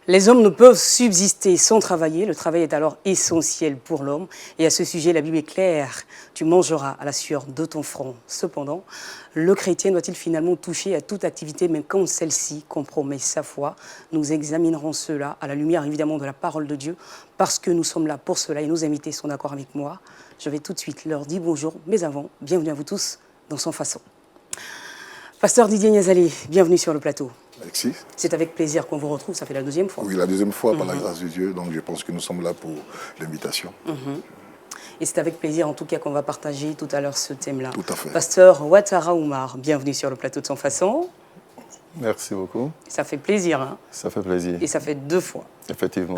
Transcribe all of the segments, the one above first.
Les hommes ne peuvent subsister sans travailler. Le travail est alors essentiel pour l'homme. Et à ce sujet, la Bible est claire. Tu mangeras à la sueur de ton front. Cependant, le chrétien doit-il finalement toucher à toute activité, même quand celle-ci compromet sa foi? Nous examinerons cela à la lumière évidemment de la parole de Dieu, parce que nous sommes là pour cela et nos invités sont d'accord avec moi. Je vais tout de suite leur dire bonjour, mais avant, bienvenue à vous tous dans Sans Façon. Pasteur Didier Niazali, bienvenue sur le plateau. Merci. C'est avec plaisir qu'on vous retrouve, ça fait la deuxième fois. Oui, la deuxième fois, par la grâce de Dieu, donc je pense que nous sommes là pour l'invitation. Et c'est avec plaisir en tout cas qu'on va partager tout à l'heure ce thème-là. Tout à fait. Pasteur Ouattara Oumar, bienvenue sur le plateau de Sans Façon. Merci beaucoup. Ça fait plaisir, hein? Ça fait plaisir. Et ça fait 2 fois. Effectivement.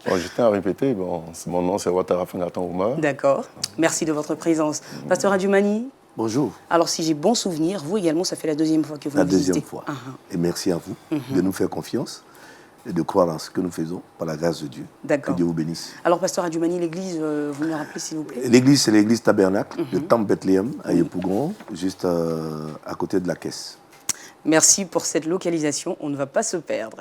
Bon, je tiens à répéter, mon nom c'est Ouattara Fenatan Oumar. D'accord. Merci de votre présence. Pasteur Adjoumani. Bonjour. Alors, si j'ai bon souvenir, vous également, ça fait la deuxième fois que vous La nous visitez. deuxième fois. Et merci à vous de nous faire confiance et de croire en ce que nous faisons par la grâce de Dieu. D'accord. Que Dieu vous bénisse. Alors, Pasteur Adjoumani, l'église, vous me rappelez s'il vous plaît? L'église, c'est l'église Tabernacle, le Temple Bethléem, à Yopougon, juste à côté de la caisse. Merci pour cette localisation, on ne va pas se perdre.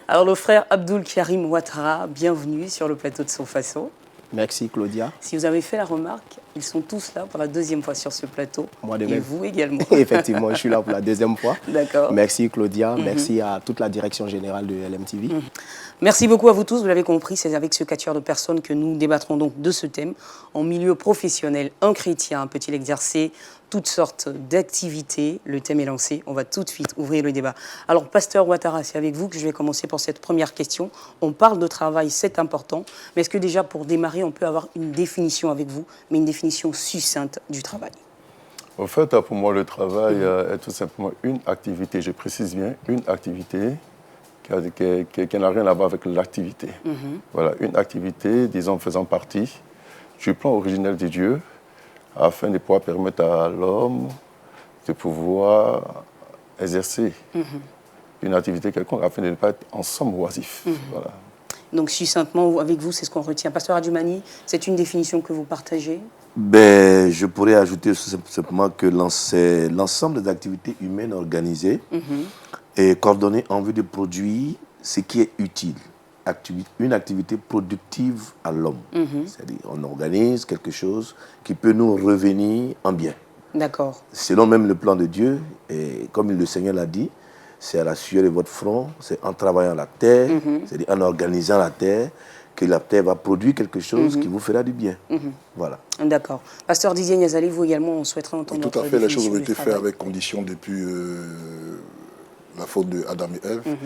Alors, le frère Abdoul Karim Ouattara, bienvenue sur le plateau de Sans Façon. Merci Claudia. Si vous avez fait la remarque, ils sont tous là pour la deuxième fois sur ce plateau. Moi de et même. vous également. Effectivement, je suis là pour la deuxième fois. D'accord. Merci Claudia, merci à toute la direction générale de LMTV. Merci beaucoup à vous tous, vous l'avez compris, c'est avec ce quatuor de personnes que nous débattrons donc de ce thème. En milieu professionnel, un chrétien peut-il exercer toutes sortes d'activités? Le thème est lancé, on va tout de suite ouvrir le débat. Alors, Pasteur Ouattara, c'est avec vous que je vais commencer pour cette première question. On parle de travail, c'est important, mais est-ce que déjà pour démarrer, on peut avoir une définition avec vous, mais une définition succincte du travail? Au fait, pour moi, le travail est tout simplement une activité, je précise bien, une activité qui n'a rien à voir avec l'activité. Voilà, une activité, disons, faisant partie du plan originel de Dieu, afin de pouvoir permettre à l'homme de pouvoir exercer une activité quelconque, afin de ne pas être en somme oisif. Voilà. Donc, succinctement, avec vous, c'est ce qu'on retient. Pasteur Adjoumani, c'est une définition que vous partagez? Ben, je pourrais ajouter simplement que c'est l'ensemble des activités humaines organisées et coordonnées en vue de produire ce qui est utile. Une activité productive à l'homme. C'est-à-dire on organise quelque chose qui peut nous revenir en bien. D'accord. Selon même le plan de Dieu, et comme le Seigneur l'a dit, c'est à la sueur de votre front, c'est en travaillant la terre, c'est-à-dire en organisant la terre, que la terre va produire quelque chose qui vous fera du bien. Voilà. D'accord. Pasteur Didier Niazali, vous également, on souhaiterait entendre Tout à votre fait, les choses définition ont du été faites travail. avec condition depuis la faute de Adam et Ève.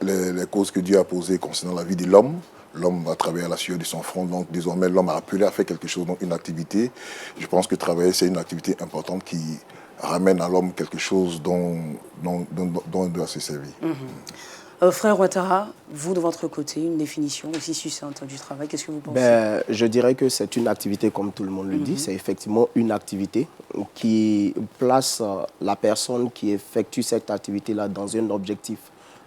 Les causes que Dieu a posées concernant la vie de l'homme. L'homme va travailler à la sueur de son front, donc désormais l'homme a appelé à faire quelque chose, donc une activité. Je pense que travailler, c'est une activité importante qui ramène à l'homme quelque chose dont il doit se servir. Frère Ouattara, vous de votre côté, une définition aussi succincte du travail, qu'est-ce que vous pensez? Je dirais que c'est une activité, comme tout le monde le dit, c'est effectivement une activité qui place la personne qui effectue cette activité-là dans un objectif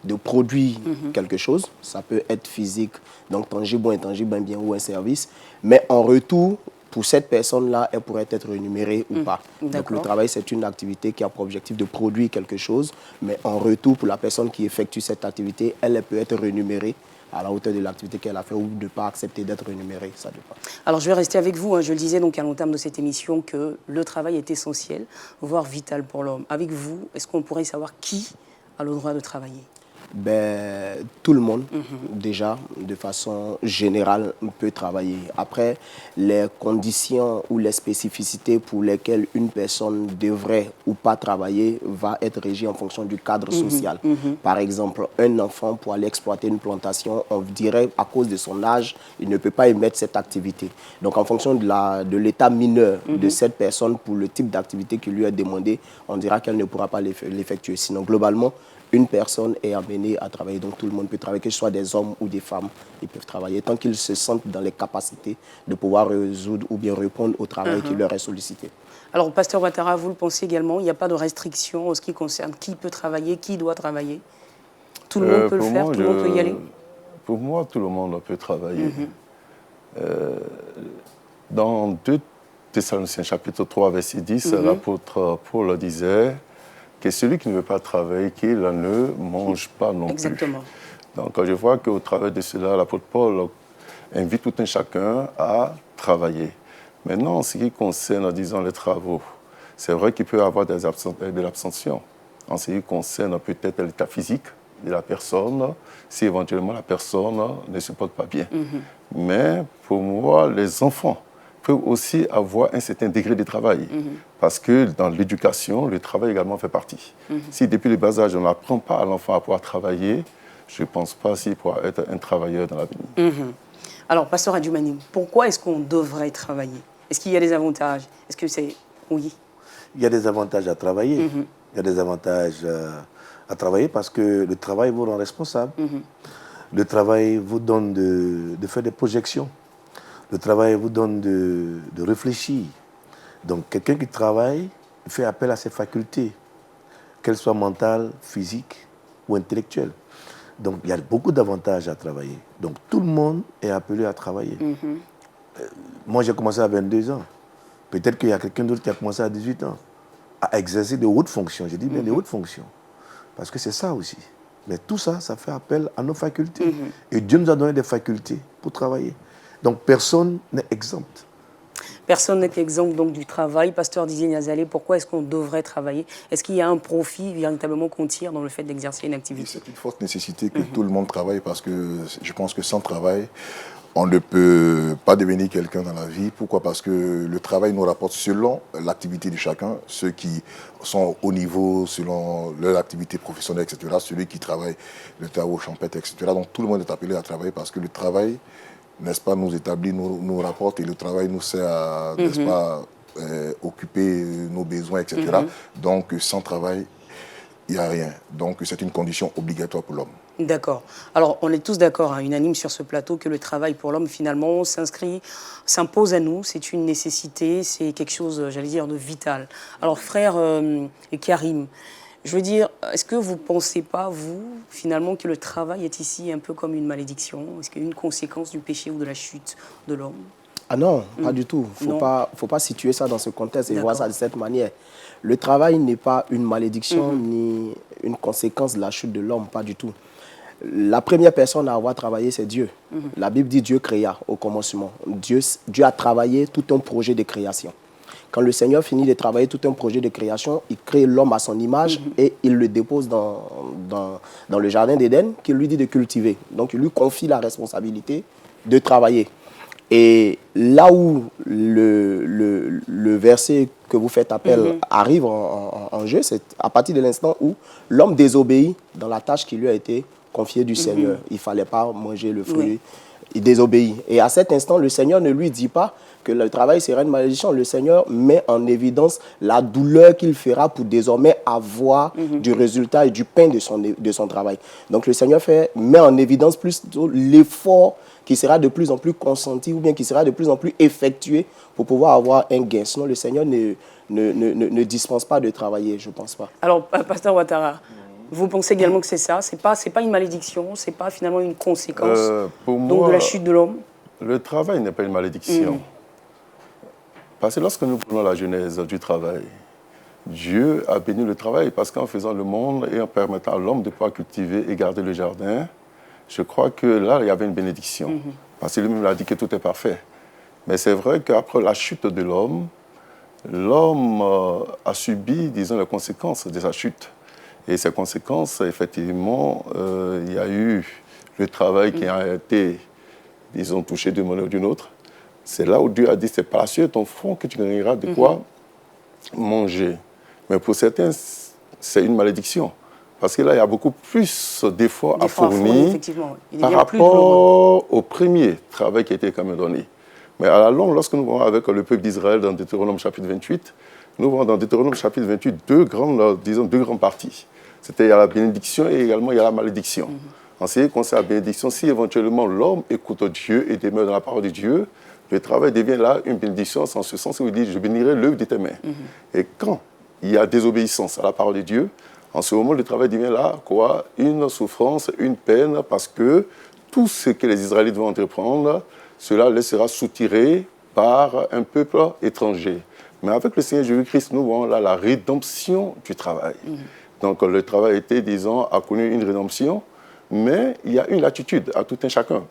de produire quelque chose. Ça peut être physique, donc tangible ou intangible, un bien ou un service, mais en retour, pour cette personne-là, elle pourrait être rémunérée ou pas. Donc le travail, c'est une activité qui a pour objectif de produire quelque chose, mais en retour, pour la personne qui effectue cette activité, elle peut être rémunérée à la hauteur de l'activité qu'elle a fait ou ne pas accepter d'être rémunérée, ça dépend. Alors je vais rester avec vous, je le disais donc à l'entame de cette émission que le travail est essentiel, voire vital pour l'homme. Avec vous, est-ce qu'on pourrait savoir qui a le droit de travailler? Tout le monde, déjà, de façon générale, peut travailler. Après, les conditions ou les spécificités pour lesquelles une personne devrait ou pas travailler va être régie en fonction du cadre social. Par exemple, un enfant, pour aller exploiter une plantation, on dirait, à cause de son âge, il ne peut pas émettre cette activité. Donc, en fonction de l'état mineur de cette personne, pour le type d'activité qui lui est demandé, on dira qu'elle ne pourra pas l'effectuer. Sinon, globalement, une personne est amenée à travailler, donc tout le monde peut travailler, que ce soit des hommes ou des femmes, ils peuvent travailler, tant qu'ils se sentent dans les capacités de pouvoir résoudre ou bien répondre au travail qui leur est sollicité. Alors, Pasteur Ouattara, vous le pensez également, il n'y a pas de restriction en ce qui concerne qui peut travailler, qui doit travailler? Tout le monde peut le faire, tout le monde peut y aller? Pour moi, tout le monde peut travailler. Dans 2 Thessaloniciens, chapitre 3, verset 10, l'apôtre Paul disait que celui qui ne veut pas travailler, qu'il ne mange pas non plus. Exactement. Donc je vois qu'au travers de cela, l'apôtre Paul invite tout un chacun à travailler. Maintenant, en ce qui concerne, disons, les travaux, c'est vrai qu'il peut y avoir de l'abstention. En ce qui concerne peut-être l'état physique de la personne, si éventuellement la personne ne se porte pas bien. Mais pour moi, les enfants peuvent aussi avoir un certain degré de travail. Parce que dans l'éducation, le travail également fait partie. Si depuis le bas âge, on n'apprend pas à l'enfant à pouvoir travailler, je ne pense pas s'il pourra être un travailleur dans l'avenir. Alors, pasteur Adjumani, pourquoi est-ce qu'on devrait travailler? Est-ce qu'il y a des avantages? Est-ce que c'est... Oui. Il y a des avantages à travailler. Il y a des avantages à travailler parce que le travail vous rend responsable. Le travail vous donne de faire des projections. Le travail vous donne de réfléchir. Donc, quelqu'un qui travaille fait appel à ses facultés, qu'elles soient mentales, physiques ou intellectuelles. Donc, il y a beaucoup d'avantages à travailler. Donc, tout le monde est appelé à travailler. Moi, j'ai commencé à 22 ans. Peut-être qu'il y a quelqu'un d'autre qui a commencé à 18 ans à exercer de hautes fonctions. Je dis bien de hautes fonctions. Parce que c'est ça aussi. Mais tout ça, ça fait appel à nos facultés. Et Dieu nous a donné des facultés pour travailler. Donc, personne n'est exempt. Personne n'est exempt donc du travail. Pasteur Didier Niazalé, pourquoi est-ce qu'on devrait travailler? Est-ce qu'il y a un profit véritablement qu'on tire dans le fait d'exercer une activité? C'est une forte nécessité que tout le monde travaille parce que je pense que sans travail, on ne peut pas devenir quelqu'un dans la vie. Pourquoi? Parce que le travail nous rapporte selon l'activité de chacun, ceux qui sont au niveau selon leur activité professionnelle, etc., celui qui travaille le travail champêtre, etc. Donc tout le monde est appelé à travailler parce que le travail, n'est-ce pas, nous établit, nous rapporte et le travail nous sert à, n'est-ce pas, occuper nos besoins, etc. Donc sans travail, il n'y a rien. Donc c'est une condition obligatoire pour l'homme. D'accord. Alors, on est tous d'accord, unanimes sur ce plateau, que le travail pour l'homme, finalement, s'impose à nous. C'est une nécessité, c'est quelque chose, j'allais dire, de vital. Alors, frère Karim, je veux dire, est-ce que vous ne pensez pas, vous, finalement, que le travail est ici un peu comme une malédiction? Est-ce qu'il y a une conséquence du péché ou de la chute de l'homme? Ah non, pas du tout. Il ne faut pas situer ça dans ce contexte et voir ça de cette manière. Le travail n'est pas une malédiction ni une conséquence de la chute de l'homme, pas du tout. La première personne à avoir travaillé, c'est Dieu. La Bible dit Dieu créa au commencement. Dieu a travaillé tout un projet de création. Quand le Seigneur finit de travailler tout un projet de création, il crée l'homme à son image et il le dépose dans le jardin d'Éden qu'il lui dit de cultiver. Donc il lui confie la responsabilité de travailler. Et là où le verset que vous faites appel arrive en jeu, c'est à partir de l'instant où l'homme désobéit dans la tâche qui lui a été confiée du Seigneur. Il ne fallait pas manger le fruit. Il désobéit. Et à cet instant, le Seigneur ne lui dit pas que le travail serait une malédiction. Le Seigneur met en évidence la douleur qu'il fera pour désormais avoir du résultat et du pain de son travail. Donc le Seigneur met en évidence plus l'effort qui sera de plus en plus consenti ou bien qui sera de plus en plus effectué pour pouvoir avoir un gain. Sinon, le Seigneur ne dispense pas de travailler, je ne pense pas. Alors, Pasteur Ouattara, vous pensez également que c'est ça? C'est pas une malédiction, c'est pas finalement une conséquence pour donc, moi, de la chute de l'homme? Le travail n'est pas une malédiction. Parce que lorsque nous prenons la genèse du travail, Dieu a béni le travail parce qu'en faisant le monde et en permettant à l'homme de pouvoir cultiver et garder le jardin, je crois que là, il y avait une bénédiction. Parce que lui-même a dit que tout est parfait. Mais c'est vrai qu'après la chute de l'homme a subi, disons, les conséquences de sa chute. Et ces conséquences, effectivement, il y a eu le travail qui a été, disons, touché d'une manière ou d'une autre. C'est là où Dieu a dit, c'est par la suite de ton front que tu gagneras de quoi manger. Mais pour certains, c'est une malédiction. Parce que là, il y a beaucoup plus d'efforts à fournir par rapport au premier travail qui a été quand même donné. Mais à la longue, lorsque nous voyons avec le peuple d'Israël dans Deutéronome chapitre 28, nous voyons dans Deutéronome chapitre 28 deux grandes parties. Il y a la bénédiction et également il y a la malédiction. En ce qui concerne la bénédiction, si éventuellement l'homme écoute Dieu et demeure dans la parole de Dieu, le travail devient là une bénédiction en ce sens où il dit « je bénirai l'œuvre de tes mains ». Et quand il y a désobéissance à la parole de Dieu, en ce moment, le travail devient là, quoi, une souffrance, une peine, parce que tout ce que les Israélites vont entreprendre, cela les sera soutiré par un peuple étranger. Mais avec le Seigneur Jésus-Christ, nous voyons là la rédemption du travail. Donc le travail a connu une rédemption, mais il y a une attitude à tout un chacun.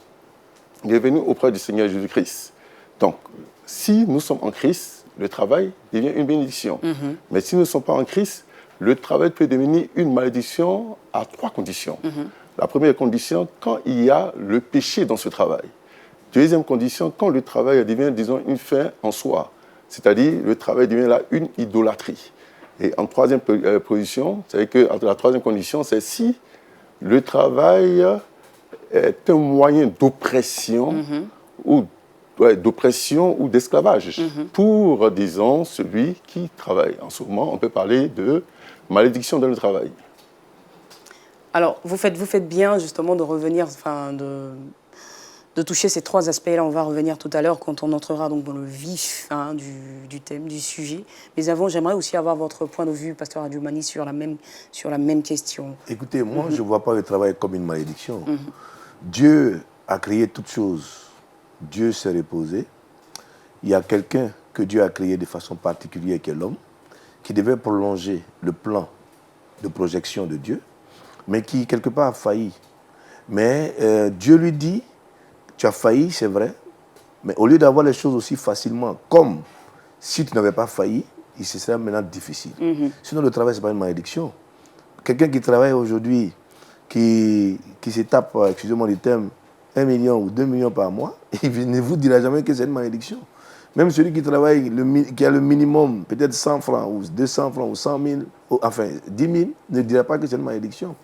Il est venu auprès du Seigneur Jésus-Christ. Donc, si nous sommes en Christ, le travail devient une bénédiction. Mais si nous ne sommes pas en Christ, le travail peut devenir une malédiction à 3 conditions. La première condition, quand il y a le péché dans ce travail. Deuxième condition, quand le travail devient, disons, une fin en soi. C'est-à-dire, le travail devient là une idolâtrie. Et en troisième position, c'est que la troisième condition, c'est si le travail est un moyen d'oppression ou d'esclavage pour, disons, celui qui travaille. En ce moment, on peut parler de malédiction dans le travail. Alors, vous faites bien justement de revenir, de toucher ces 3 aspects-là. On va revenir tout à l'heure quand on entrera donc dans le vif du thème, du sujet. Mais avant, j'aimerais aussi avoir votre point de vue, Pasteur Adjoumani, sur la même question. Écoutez, moi, je ne vois pas le travail comme une malédiction. Dieu a créé toutes choses. Dieu s'est reposé. Il y a quelqu'un que Dieu a créé de façon particulière, qui est l'homme, qui devait prolonger le plan de projection de Dieu, mais qui, quelque part, a failli. Mais Dieu lui dit, tu as failli, c'est vrai, mais au lieu d'avoir les choses aussi facilement, comme si tu n'avais pas failli, il se serait maintenant difficile. Sinon, le travail, ce n'est pas une malédiction. Quelqu'un qui travaille aujourd'hui, qui se tape, excusez-moi du terme, 1 million ou 2 millions par mois, il ne vous dira jamais que c'est une malédiction. Même celui qui travaille, qui a le minimum, peut-être 100 francs, ou 200 francs, ou 100 000, enfin 10 000, ne dira pas que c'est une malédiction.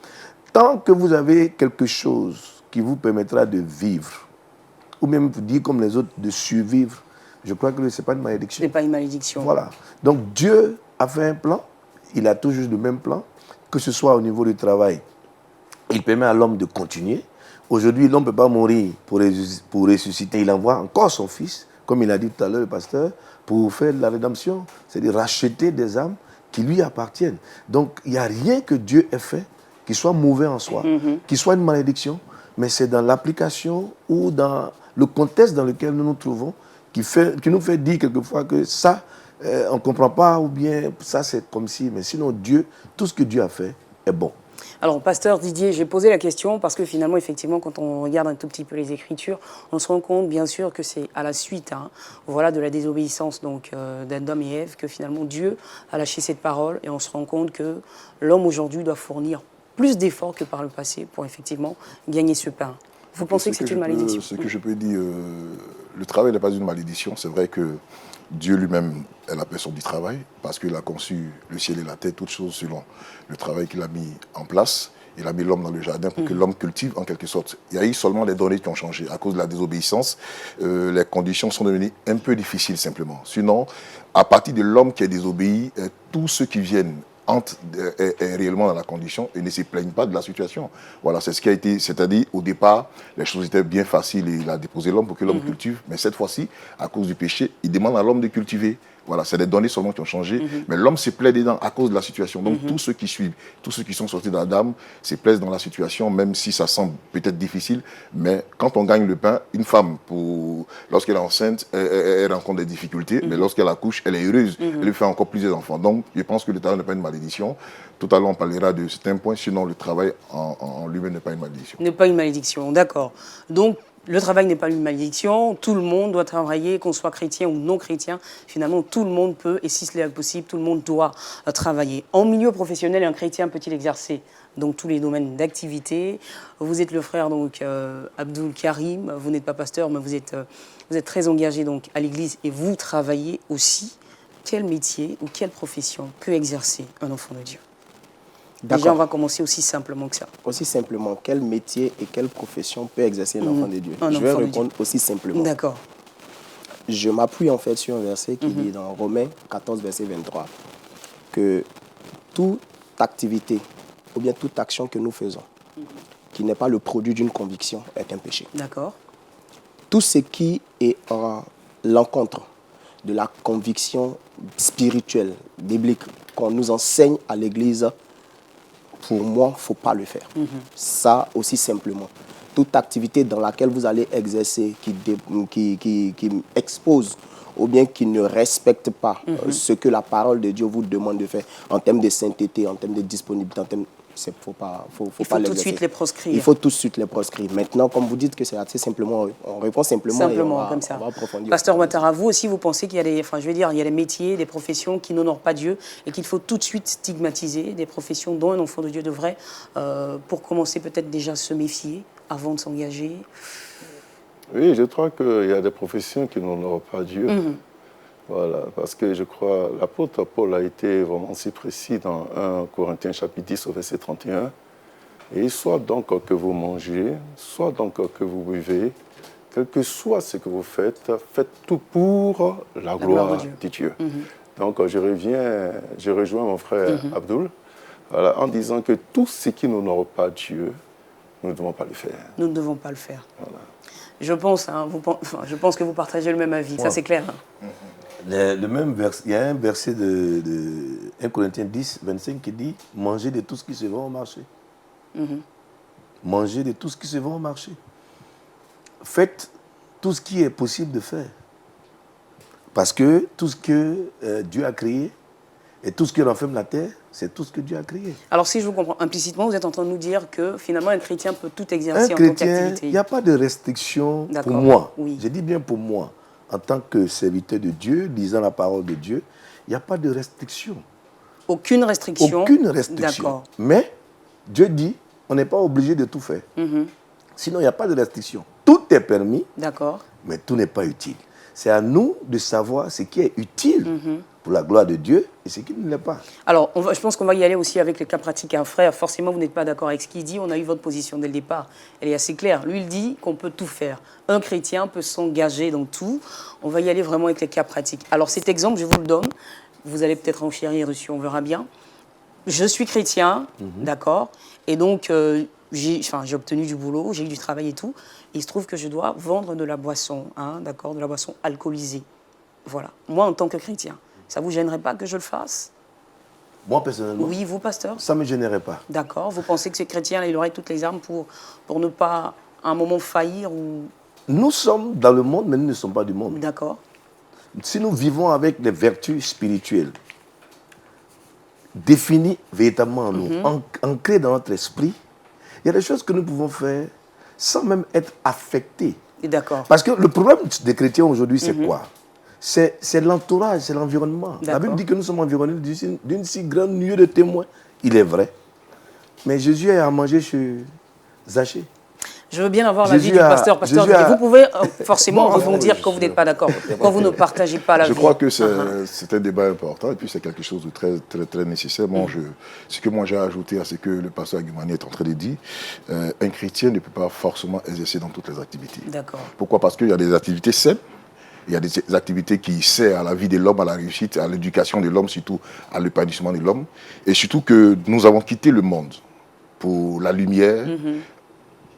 Tant que vous avez quelque chose qui vous permettra de vivre, ou même dire comme les autres, de survivre, je crois que ce n'est pas une malédiction. Ce n'est pas une malédiction. Voilà. Donc Dieu a fait un plan, il a toujours le même plan, que ce soit au niveau du travail. Il permet à l'homme de continuer. Aujourd'hui, l'homme ne peut pas mourir pour ressusciter. Il envoie encore son fils, comme il a dit tout à l'heure le pasteur, pour faire de la rédemption, c'est-à-dire racheter des âmes qui lui appartiennent. Donc, il n'y a rien que Dieu ait fait qui soit mauvais en soi, qui soit une malédiction, mais c'est dans l'application ou dans le contexte dans lequel nous nous trouvons qui nous fait dire quelquefois que ça, on ne comprend pas, ou bien ça c'est comme si, mais sinon Dieu, tout ce que Dieu a fait est bon. Alors, Pasteur Didier, j'ai posé la question parce que finalement, effectivement, quand on regarde un tout petit peu les Écritures, on se rend compte, bien sûr, que c'est à la suite de la désobéissance d'Adam et Ève que finalement Dieu a lâché cette parole, et on se rend compte que l'homme aujourd'hui doit fournir plus d'efforts que par le passé pour effectivement gagner ce pain. Vous pensez que c'est une malédiction? Ce que je peux dire, le travail n'est pas une malédiction. C'est vrai que Dieu lui-même est la personne du travail, parce qu'il a conçu le ciel et la terre, toutes choses selon le travail qu'il a mis en place. Il a mis l'homme dans le jardin pour que l'homme cultive en quelque sorte. Il y a eu seulement les données qui ont changé. À cause de la désobéissance, les conditions sont devenues un peu difficiles simplement. Sinon, à partir de l'homme qui est désobéi, tous ceux qui viennent est réellement dans la condition et ne se plaignent pas de la situation. Voilà, c'est ce qui a été, c'est-à-dire au départ, les choses étaient bien faciles et il a déposé l'homme pour que l'homme cultive, mais cette fois-ci, à cause du péché, il demande à l'homme de cultiver. Voilà, c'est des données seulement qui ont changé, mais l'homme se plaît dedans à cause de la situation. Donc tous ceux qui suivent, tous ceux qui sont sortis d'Adam se plaisent dans la situation, même si ça semble peut-être difficile, mais quand on gagne le pain, une femme, lorsqu'elle est enceinte, elle rencontre des difficultés, mais lorsqu'elle accouche, elle est heureuse, elle lui fait encore plusieurs enfants. Donc je pense que le travail n'est pas une malédiction. Tout à l'heure, on parlera de certains points, sinon le travail en lui-même n'est pas une malédiction. N'est pas une malédiction, d'accord. Donc, le travail n'est pas une malédiction, tout le monde doit travailler, qu'on soit chrétien ou non chrétien. Finalement, tout le monde peut, et si cela est possible, tout le monde doit travailler. En milieu professionnel, un chrétien peut-il exercer donc tous les domaines d'activité? Vous êtes le frère donc Abdul Karim, vous n'êtes pas pasteur, mais vous êtes très engagé donc à l'église et vous travaillez aussi. Quel métier ou quelle profession peut exercer un enfant de Dieu? Déjà, on va commencer aussi simplement que ça. Aussi simplement, quel métier et quelle profession peut exercer un enfant de Dieu? Je vais répondre aussi simplement. D'accord. Je m'appuie en fait sur un verset qui dit dans Romains 14, verset 23, que toute activité ou bien toute action que nous faisons, qui n'est pas le produit d'une conviction, est un péché. D'accord. Tout ce qui est en l'encontre de la conviction spirituelle, biblique, qu'on nous enseigne à l'église, pour moi, il ne faut pas le faire. Ça aussi simplement. Toute activité dans laquelle vous allez exercer, qui expose ou bien qui ne respecte pas ce que la parole de Dieu vous demande de faire en termes de sainteté, en termes de disponibilité, faut pas Il faut pas tout de l'exercer. suite les proscrire. Il faut tout de suite les proscrire. Maintenant, comme vous dites que c'est assez simplement, on répond simplement et on va, comme ça. on va approfondir. Pasteur Ouattara, vous aussi, vous pensez qu'il y a des, enfin, je veux dire, il y a des métiers, des professions qui n'honorent pas Dieu et qu'il faut tout de suite stigmatiser, des professions dont un enfant de Dieu devrait, pour commencer peut-être déjà se méfier avant de s'engager. Oui, je crois qu'il y a des professions qui n'honorent pas Dieu. Voilà, parce que je crois l'apôtre Paul a été vraiment si précis dans 1 Corinthiens chapitre 10 au verset 31. Et soit donc que vous mangez, soit donc que vous buvez, quel que soit ce que vous faites, faites tout pour la gloire de Dieu. Donc je rejoins mon frère Abdoul, voilà, en disant que tout ce qui n'honore pas Dieu, nous ne devons pas le faire. Nous ne devons pas le faire. Voilà. Je pense, hein, je pense que vous partagez le même avis, ça c'est clair. Hein. Le même il y a un verset de 1 Corinthiens 10, 25 qui dit « Mangez de tout ce qui se vend au marché. Mangez de tout ce qui se vend au marché. Faites tout ce qui est possible de faire. Parce que tout ce que Dieu a créé et tout ce qui renferme la terre, c'est tout ce que Dieu a créé. Alors si je vous comprends implicitement, vous êtes en train de nous dire que finalement un chrétien peut tout exercer Un en tant chrétien, qu'activité. il n'y a pas de restriction pour D'accord. moi. Oui. Je dis bien pour moi. En tant que serviteur de Dieu, lisant la parole de Dieu, il n'y a pas de restriction. Aucune restriction. Aucune restriction. D'accord. Mais Dieu dit, on n'est pas obligé de tout faire. Sinon, il n'y a pas de restriction. Tout est permis, D'accord. mais tout n'est pas utile. C'est à nous de savoir ce qui est utile pour la gloire de Dieu et ce qui ne l'est pas. Alors, je pense qu'on va y aller aussi avec les cas pratiques. Un frère, forcément, vous n'êtes pas d'accord avec ce qu'il dit. On a eu votre position dès le départ. Elle est assez claire. Lui, il dit qu'on peut tout faire. Un chrétien peut s'engager dans tout. On va y aller vraiment avec les cas pratiques. Alors, cet exemple, je vous le donne. Vous allez peut-être enchérir dessus, on verra bien. Je suis chrétien, d'accord. Et donc, j'ai obtenu du boulot, j'ai eu du travail et tout. Il se trouve que je dois vendre de la boisson, hein, d'accord, de la boisson alcoolisée. Voilà. Moi, en tant que chrétien, ça ne vous gênerait pas que je le fasse? Moi, personnellement, Oui, vous, pasteur? ça ne me gênerait pas. D'accord. Vous pensez que ce chrétien, il aurait toutes les armes pour ne pas, à un moment, faillir ou... Nous sommes dans le monde, mais nous ne sommes pas du monde. D'accord. Si nous vivons avec des vertus spirituelles définies véritablement en nous, ancrées dans notre esprit, il y a des choses que nous pouvons faire sans même être affectés. D'accord. Parce que le problème des chrétiens aujourd'hui, c'est quoi? C'est l'entourage, c'est l'environnement. La Bible dit que nous sommes environnés d'une si grande nuée de témoins. Il est vrai. Mais Jésus a mangé chez Zachée. Je veux bien avoir l'avis du pasteur. Vous pouvez forcément rebondir quand vous n'êtes pas d'accord, quand vous ne partagez pas l'avis. Je crois que c'est un débat important et puis c'est quelque chose de très, très, très nécessaire. Ce que moi j'ai ajouté à ce que le pasteur Agumani est en train de dire, un chrétien ne peut pas forcément exercer dans toutes les activités. D'accord. Pourquoi? Parce qu'il y a des activités saines, il y a des activités qui servent à la vie de l'homme, à la réussite, à l'éducation de l'homme, surtout à l'épanouissement de l'homme. Et surtout que nous avons quitté le monde pour la lumière.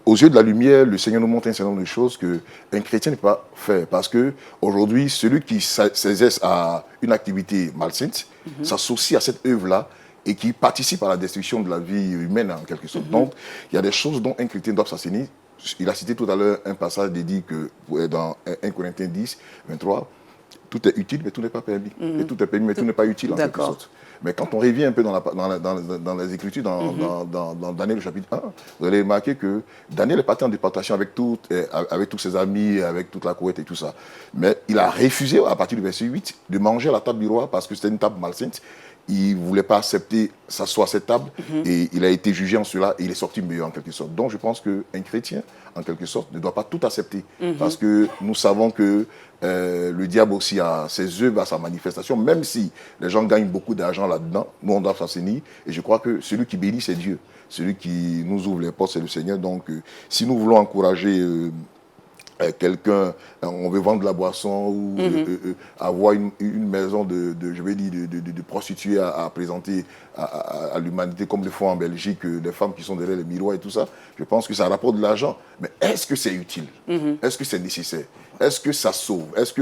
Aux yeux de la lumière, le Seigneur nous montre un certain nombre de choses qu'un chrétien ne peut pas faire. Parce qu'aujourd'hui, celui qui s'exerce à une activité malsaine s'associe à cette œuvre-là et qui participe à la destruction de la vie humaine en quelque sorte. Donc, il y a des choses dont un chrétien doit s'assainir. Il a cité tout à l'heure un passage dit que dans 1 Corinthiens 10, 23, tout est utile, mais tout n'est pas permis. Et tout est permis, mais tout n'est pas utile en quelque sorte. Mais quand on revient un peu dans les Écritures, dans Daniel chapitre 1, vous allez remarquer que Daniel est parti en déportation avec tous ses amis, avec toute la couette et tout ça. Mais il a refusé, à partir du verset 8, de manger à la table du roi parce que c'était une table malsaine. Il ne voulait pas accepter s'asseoir à cette table et il a été jugé en cela et il est sorti meilleur en quelque sorte. Donc je pense qu'un chrétien, en quelque sorte, ne doit pas tout accepter parce que nous savons que le diable aussi a ses œuvres, a sa manifestation, même si les gens gagnent beaucoup d'argent là-dedans, nous on doit s'assainir et je crois que celui qui bénit c'est Dieu, celui qui nous ouvre les portes c'est le Seigneur. Donc si nous voulons encourager quelqu'un, on veut vendre de la boisson ou avoir une maison de prostituées à présenter à l'humanité comme le font en Belgique, les femmes qui sont derrière les miroirs et tout ça, je pense que ça rapporte de l'argent. Mais est-ce que c'est utile? Est-ce que c'est nécessaire? Est-ce que ça sauve? Est-ce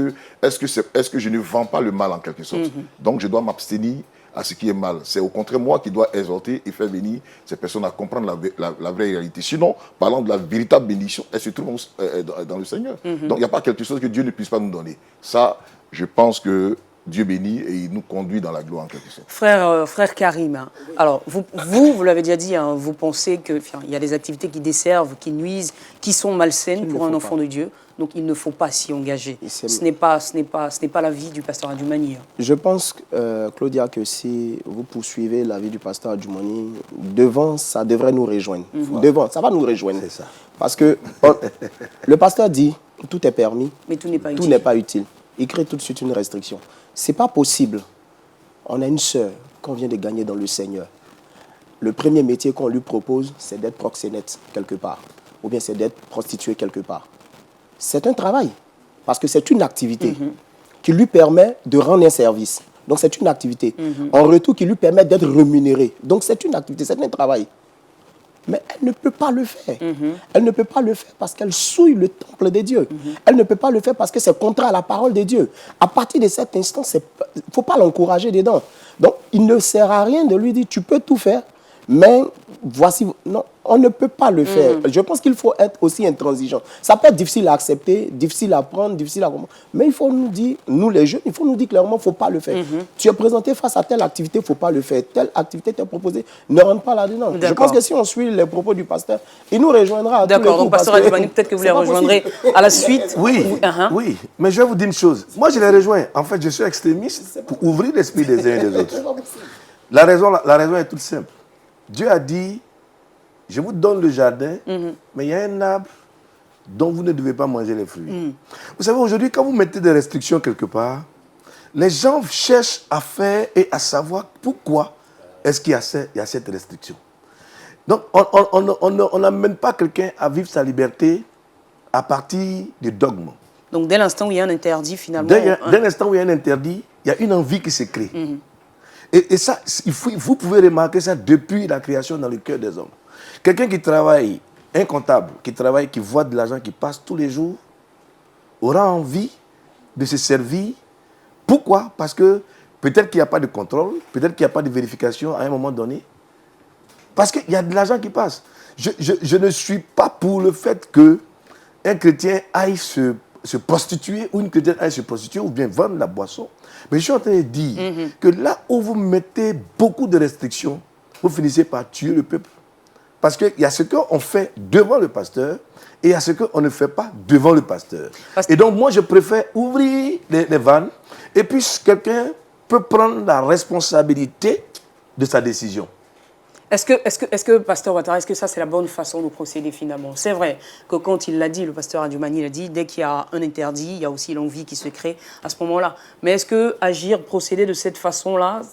que je ne vends pas le mal en quelque sorte? Donc je dois m'abstenir à ce qui est mal. C'est au contraire moi qui dois exhorter et faire venir ces personnes à comprendre la vraie réalité. Sinon, parlant de la véritable bénédiction, elle se trouve dans le Seigneur. Donc il n'y a pas quelque chose que Dieu ne puisse pas nous donner. Ça, je pense que Dieu bénit et il nous conduit dans la gloire en quelque sorte. Frère Karim, hein. Alors vous l'avez déjà dit, hein, vous pensez qu'il y a des activités qui desservent, qui nuisent, qui sont malsaines pour un enfant de Dieu. Donc il ne faut pas s'y engager. Ce n'est pas la vie du pasteur Adjoumani. Hein. Je pense, Claudia, que si vous poursuivez la vie du pasteur Adjoumani, devant, ça devrait nous rejoindre. Devant, ça va nous rejoindre. C'est ça. Parce que le pasteur dit, tout est permis, mais tout n'est pas tout utile. n'est pas utile. Il crée tout de suite une restriction. Ce n'est pas possible. On a une sœur qu'on vient de gagner dans le Seigneur. Le premier métier qu'on lui propose, c'est d'être proxénète quelque part. Ou bien c'est d'être prostituée quelque part. C'est un travail. Parce que c'est une activité qui lui permet de rendre un service. Donc c'est une activité. En retour, qui lui permet d'être rémunérée. Donc c'est une activité, c'est un travail. Mais elle ne peut pas le faire. Elle ne peut pas le faire parce qu'elle souille le temple de Dieu. Elle ne peut pas le faire parce que c'est contraire à la parole de Dieu. À partir de cet instant, il ne faut pas l'encourager dedans. Donc, il ne sert à rien de lui dire, tu peux tout faire, mais voici... Non, on ne peut pas le faire. Je pense qu'il faut être aussi intransigeant. Ça peut être difficile à accepter, difficile à prendre, difficile à comprendre. Mais il faut nous dire, nous les jeunes, il faut nous dire clairement, il ne faut pas le faire. Tu es présenté face à telle activité, il ne faut pas le faire. Telle activité t'est proposée, ne rentre pas là-dedans. Je pense que si on suit les propos du pasteur, il nous rejoindra. D'accord, donc pasteur Adjoumani, peut-être que vous les rejoindrez à la suite. Oui, oui, mais je vais vous dire une chose. Moi, je les rejoins. En fait, je suis extrémiste pour ouvrir l'esprit des uns et des autres. La raison est toute simple. Dieu a dit, je vous donne le jardin, mais il y a un arbre dont vous ne devez pas manger les fruits. Vous savez, aujourd'hui, quand vous mettez des restrictions quelque part, les gens cherchent à faire et à savoir pourquoi est-ce qu'il y a cette restriction. Donc, on n'amène pas quelqu'un à vivre sa liberté à partir de dogmes. Donc, dès l'instant où il y a un interdit, finalement... Dès l'instant où il y a un interdit, il y a une envie qui se crée. Et ça, vous pouvez remarquer ça depuis la création dans le cœur des hommes. Quelqu'un qui travaille, un comptable, qui voit de l'argent qui passe tous les jours, aura envie de se servir. Pourquoi? Parce que peut-être qu'il n'y a pas de contrôle, peut-être qu'il n'y a pas de vérification à un moment donné. Parce qu'il y a de l'argent qui passe. Je ne suis pas pour le fait qu'un chrétien aille se prostituer ou une chrétienne aille se prostituer ou bien vendre la boisson. Mais je suis en train de dire que là où vous mettez beaucoup de restrictions, vous finissez par tuer le peuple. Parce qu'il y a ce qu'on fait devant le pasteur et il y a ce qu'on ne fait pas devant le pasteur. Et donc moi, je préfère ouvrir les vannes et puis quelqu'un peut prendre la responsabilité de sa décision. Est-ce que pasteur Ouattara, est-ce que ça c'est la bonne façon de procéder finalement? C'est vrai que quand il l'a dit, le pasteur Adjoumani l'a dit, dès qu'il y a un interdit, il y a aussi l'envie qui se crée à ce moment-là. Mais est-ce que agir, procéder de cette façon-là,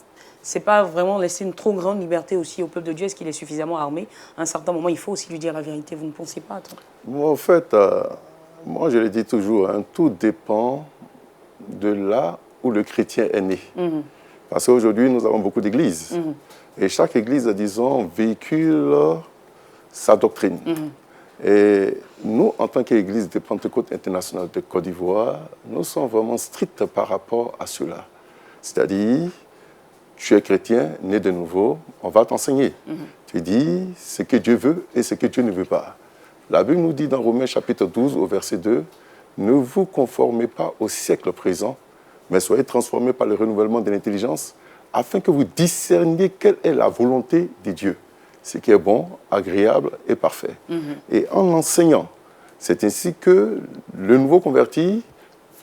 c'est pas vraiment laisser une trop grande liberté aussi au peuple de Dieu? Est-ce qu'il est suffisamment armé? À un certain moment, il faut aussi lui dire la vérité. Vous ne pensez pas, toi? Moi, en fait, moi je le dis toujours, hein, tout dépend de là où le chrétien est né. Parce qu'aujourd'hui, nous avons beaucoup d'églises. Et chaque église, disons, véhicule sa doctrine. Et nous, en tant qu'église de Pentecôte internationale de Côte d'Ivoire, nous sommes vraiment stricts par rapport à cela. C'est-à-dire, tu es chrétien, né de nouveau, on va t'enseigner. Tu dis ce que Dieu veut et ce que Dieu ne veut pas. La Bible nous dit dans Romains chapitre 12, au verset 2, « Ne vous conformez pas au siècle présent, mais soyez transformés par le renouvellement de l'intelligence, afin que vous discerniez quelle est la volonté de Dieu, ce qui est bon, agréable et parfait. » Et en l'enseignant, c'est ainsi que le nouveau converti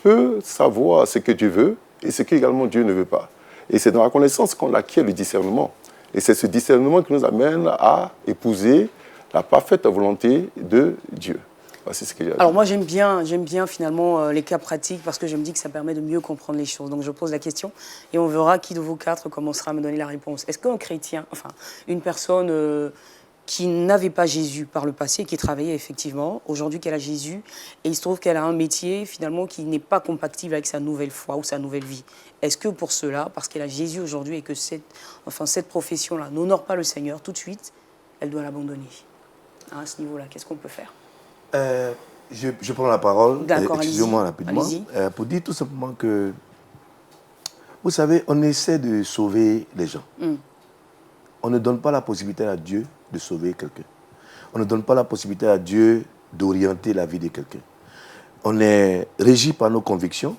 peut savoir ce que Dieu veut et ce qu'également Dieu ne veut pas. Et c'est dans la connaissance qu'on acquiert le discernement. Et c'est ce discernement qui nous amène à épouser la parfaite volonté de Dieu. Voici ce que j'ai à dire. Alors moi, j'aime bien finalement les cas pratiques parce que je me dis que ça permet de mieux comprendre les choses. Donc je pose la question et on verra qui de vous quatre commencera à me donner la réponse. Est-ce qu'un chrétien, enfin une personne qui n'avait pas Jésus par le passé, qui travaillait effectivement, aujourd'hui qu'elle a Jésus, et il se trouve qu'elle a un métier finalement qui n'est pas compatible avec sa nouvelle foi ou sa nouvelle vie. Est-ce que pour cela, parce qu'elle a Jésus aujourd'hui et que cette profession-là n'honore pas le Seigneur, tout de suite, elle doit l'abandonner? À ce niveau-là, qu'est-ce qu'on peut faire? Je prends la parole, excusez-moi rapidement, pour dire tout simplement que, vous savez, on essaie de sauver les gens. On ne donne pas la possibilité à Dieu de sauver quelqu'un. On ne donne pas la possibilité à Dieu d'orienter la vie de quelqu'un. On est régi par nos convictions.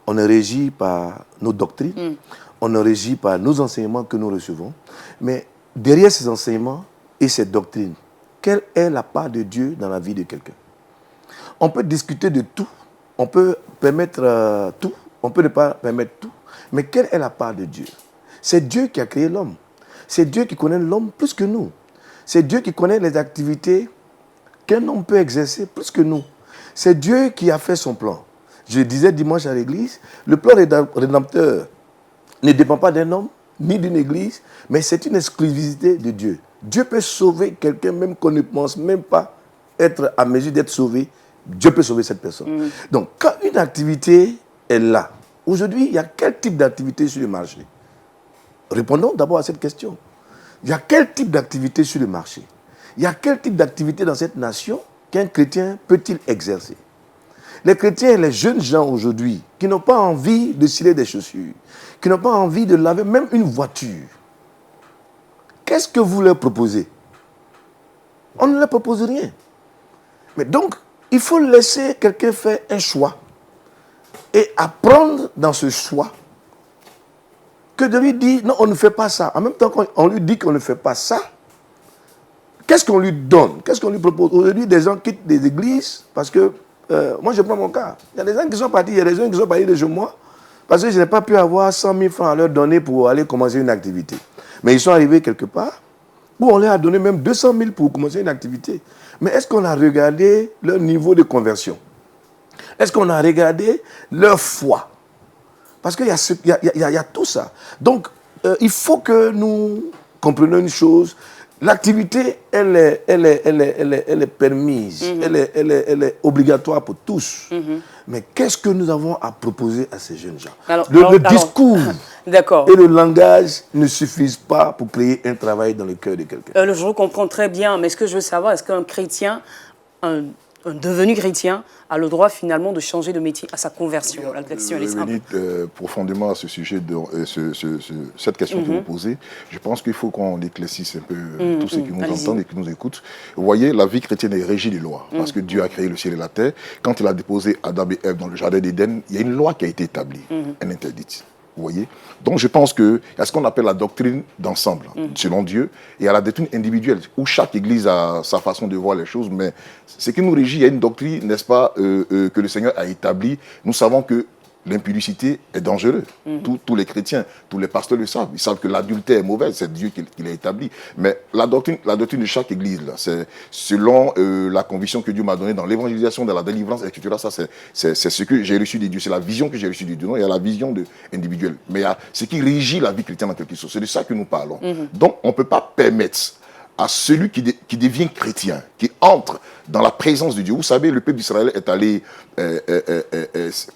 on est régi par nos doctrines, on est régi par nos enseignements que nous recevons. Mais derrière ces enseignements et ces doctrines, quelle est la part de Dieu dans la vie de quelqu'un? On peut discuter de tout, on peut permettre tout, on peut ne pas permettre tout, mais quelle est la part de Dieu? C'est Dieu qui a créé l'homme. C'est Dieu qui connaît l'homme plus que nous. C'est Dieu qui connaît les activités qu'un homme peut exercer plus que nous. C'est Dieu qui a fait son plan. Je disais dimanche à l'église, le plan rédempteur ne dépend pas d'un homme ni d'une église, mais c'est une exclusivité de Dieu. Dieu peut sauver quelqu'un même qu'on ne pense même pas être à mesure d'être sauvé. Dieu peut sauver cette personne. Donc, quand une activité est là, aujourd'hui, il y a quel type d'activité sur le marché? Répondons d'abord à cette question. Il y a quel type d'activité sur le marché? Il y a quel type d'activité dans cette nation qu'un chrétien peut-il exercer? Les chrétiens et les jeunes gens aujourd'hui qui n'ont pas envie de scier des chaussures, qui n'ont pas envie de laver même une voiture, qu'est-ce que vous leur proposez? On ne leur propose rien. Mais donc, il faut laisser quelqu'un faire un choix et apprendre dans ce choix que de lui dire non, on ne fait pas ça. En même temps qu'on lui dit qu'on ne fait pas ça, qu'est-ce qu'on lui donne? Qu'est-ce qu'on lui propose? Aujourd'hui, des gens quittent des églises parce que, moi je prends mon cas, il y a des gens qui sont partis, il y a des gens qui sont partis de chez moi parce que je n'ai pas pu avoir 100 000 francs à leur donner pour aller commencer une activité. Mais ils sont arrivés quelque part où on leur a donné même 200 000 pour commencer une activité. Mais est-ce qu'on a regardé leur niveau de conversion? Est-ce qu'on a regardé leur foi? Parce qu'il y a tout ça. Donc, il faut que nous comprenions une chose. L'activité, elle est permise, elle est obligatoire pour tous. Mais qu'est-ce que nous avons à proposer à ces jeunes gens? Le discours et le langage ne suffisent pas pour créer un travail dans le cœur de quelqu'un. Je comprends très bien, mais ce que je veux savoir, est-ce qu'un chrétien, un devenu chrétien, a le droit finalement de changer de métier à sa conversion? La question est simple. Profondément à ce sujet, cette question que vous posez, je pense qu'il faut qu'on éclaircisse un peu tous ceux qui nous entendent et qui nous écoutent. Vous voyez, la vie chrétienne est régie des lois, parce que Dieu a créé le ciel et la terre. Quand il a déposé Adam et Ève dans le jardin d'Éden, il y a une loi qui a été établie, elle interdite. Vous voyez? Donc je pense qu'il y a ce qu'on appelle la doctrine d'ensemble, selon Dieu, et il y a la doctrine individuelle, où chaque église a sa façon de voir les choses, mais ce qui nous régit, il y a une doctrine, n'est-ce pas, que le Seigneur a établie. Nous savons que l'impudicité est dangereuse. Tous les chrétiens, tous les pasteurs le savent. Ils savent que l'adultère est mauvais, c'est Dieu qui l'a établi. Mais la doctrine de chaque église, c'est selon la conviction que Dieu m'a donnée dans l'évangélisation, dans la délivrance, etc. Ça, c'est ce que j'ai reçu de Dieu. C'est la vision que j'ai reçue de Dieu. Non, il y a la vision individuelle. Mais il y a ce qui régit la vie chrétienne en quelque sorte. C'est de ça que nous parlons. Donc, on ne peut pas permettre à celui qui devient chrétien, qui entre dans la présence de Dieu. Vous savez, le peuple d'Israël est allé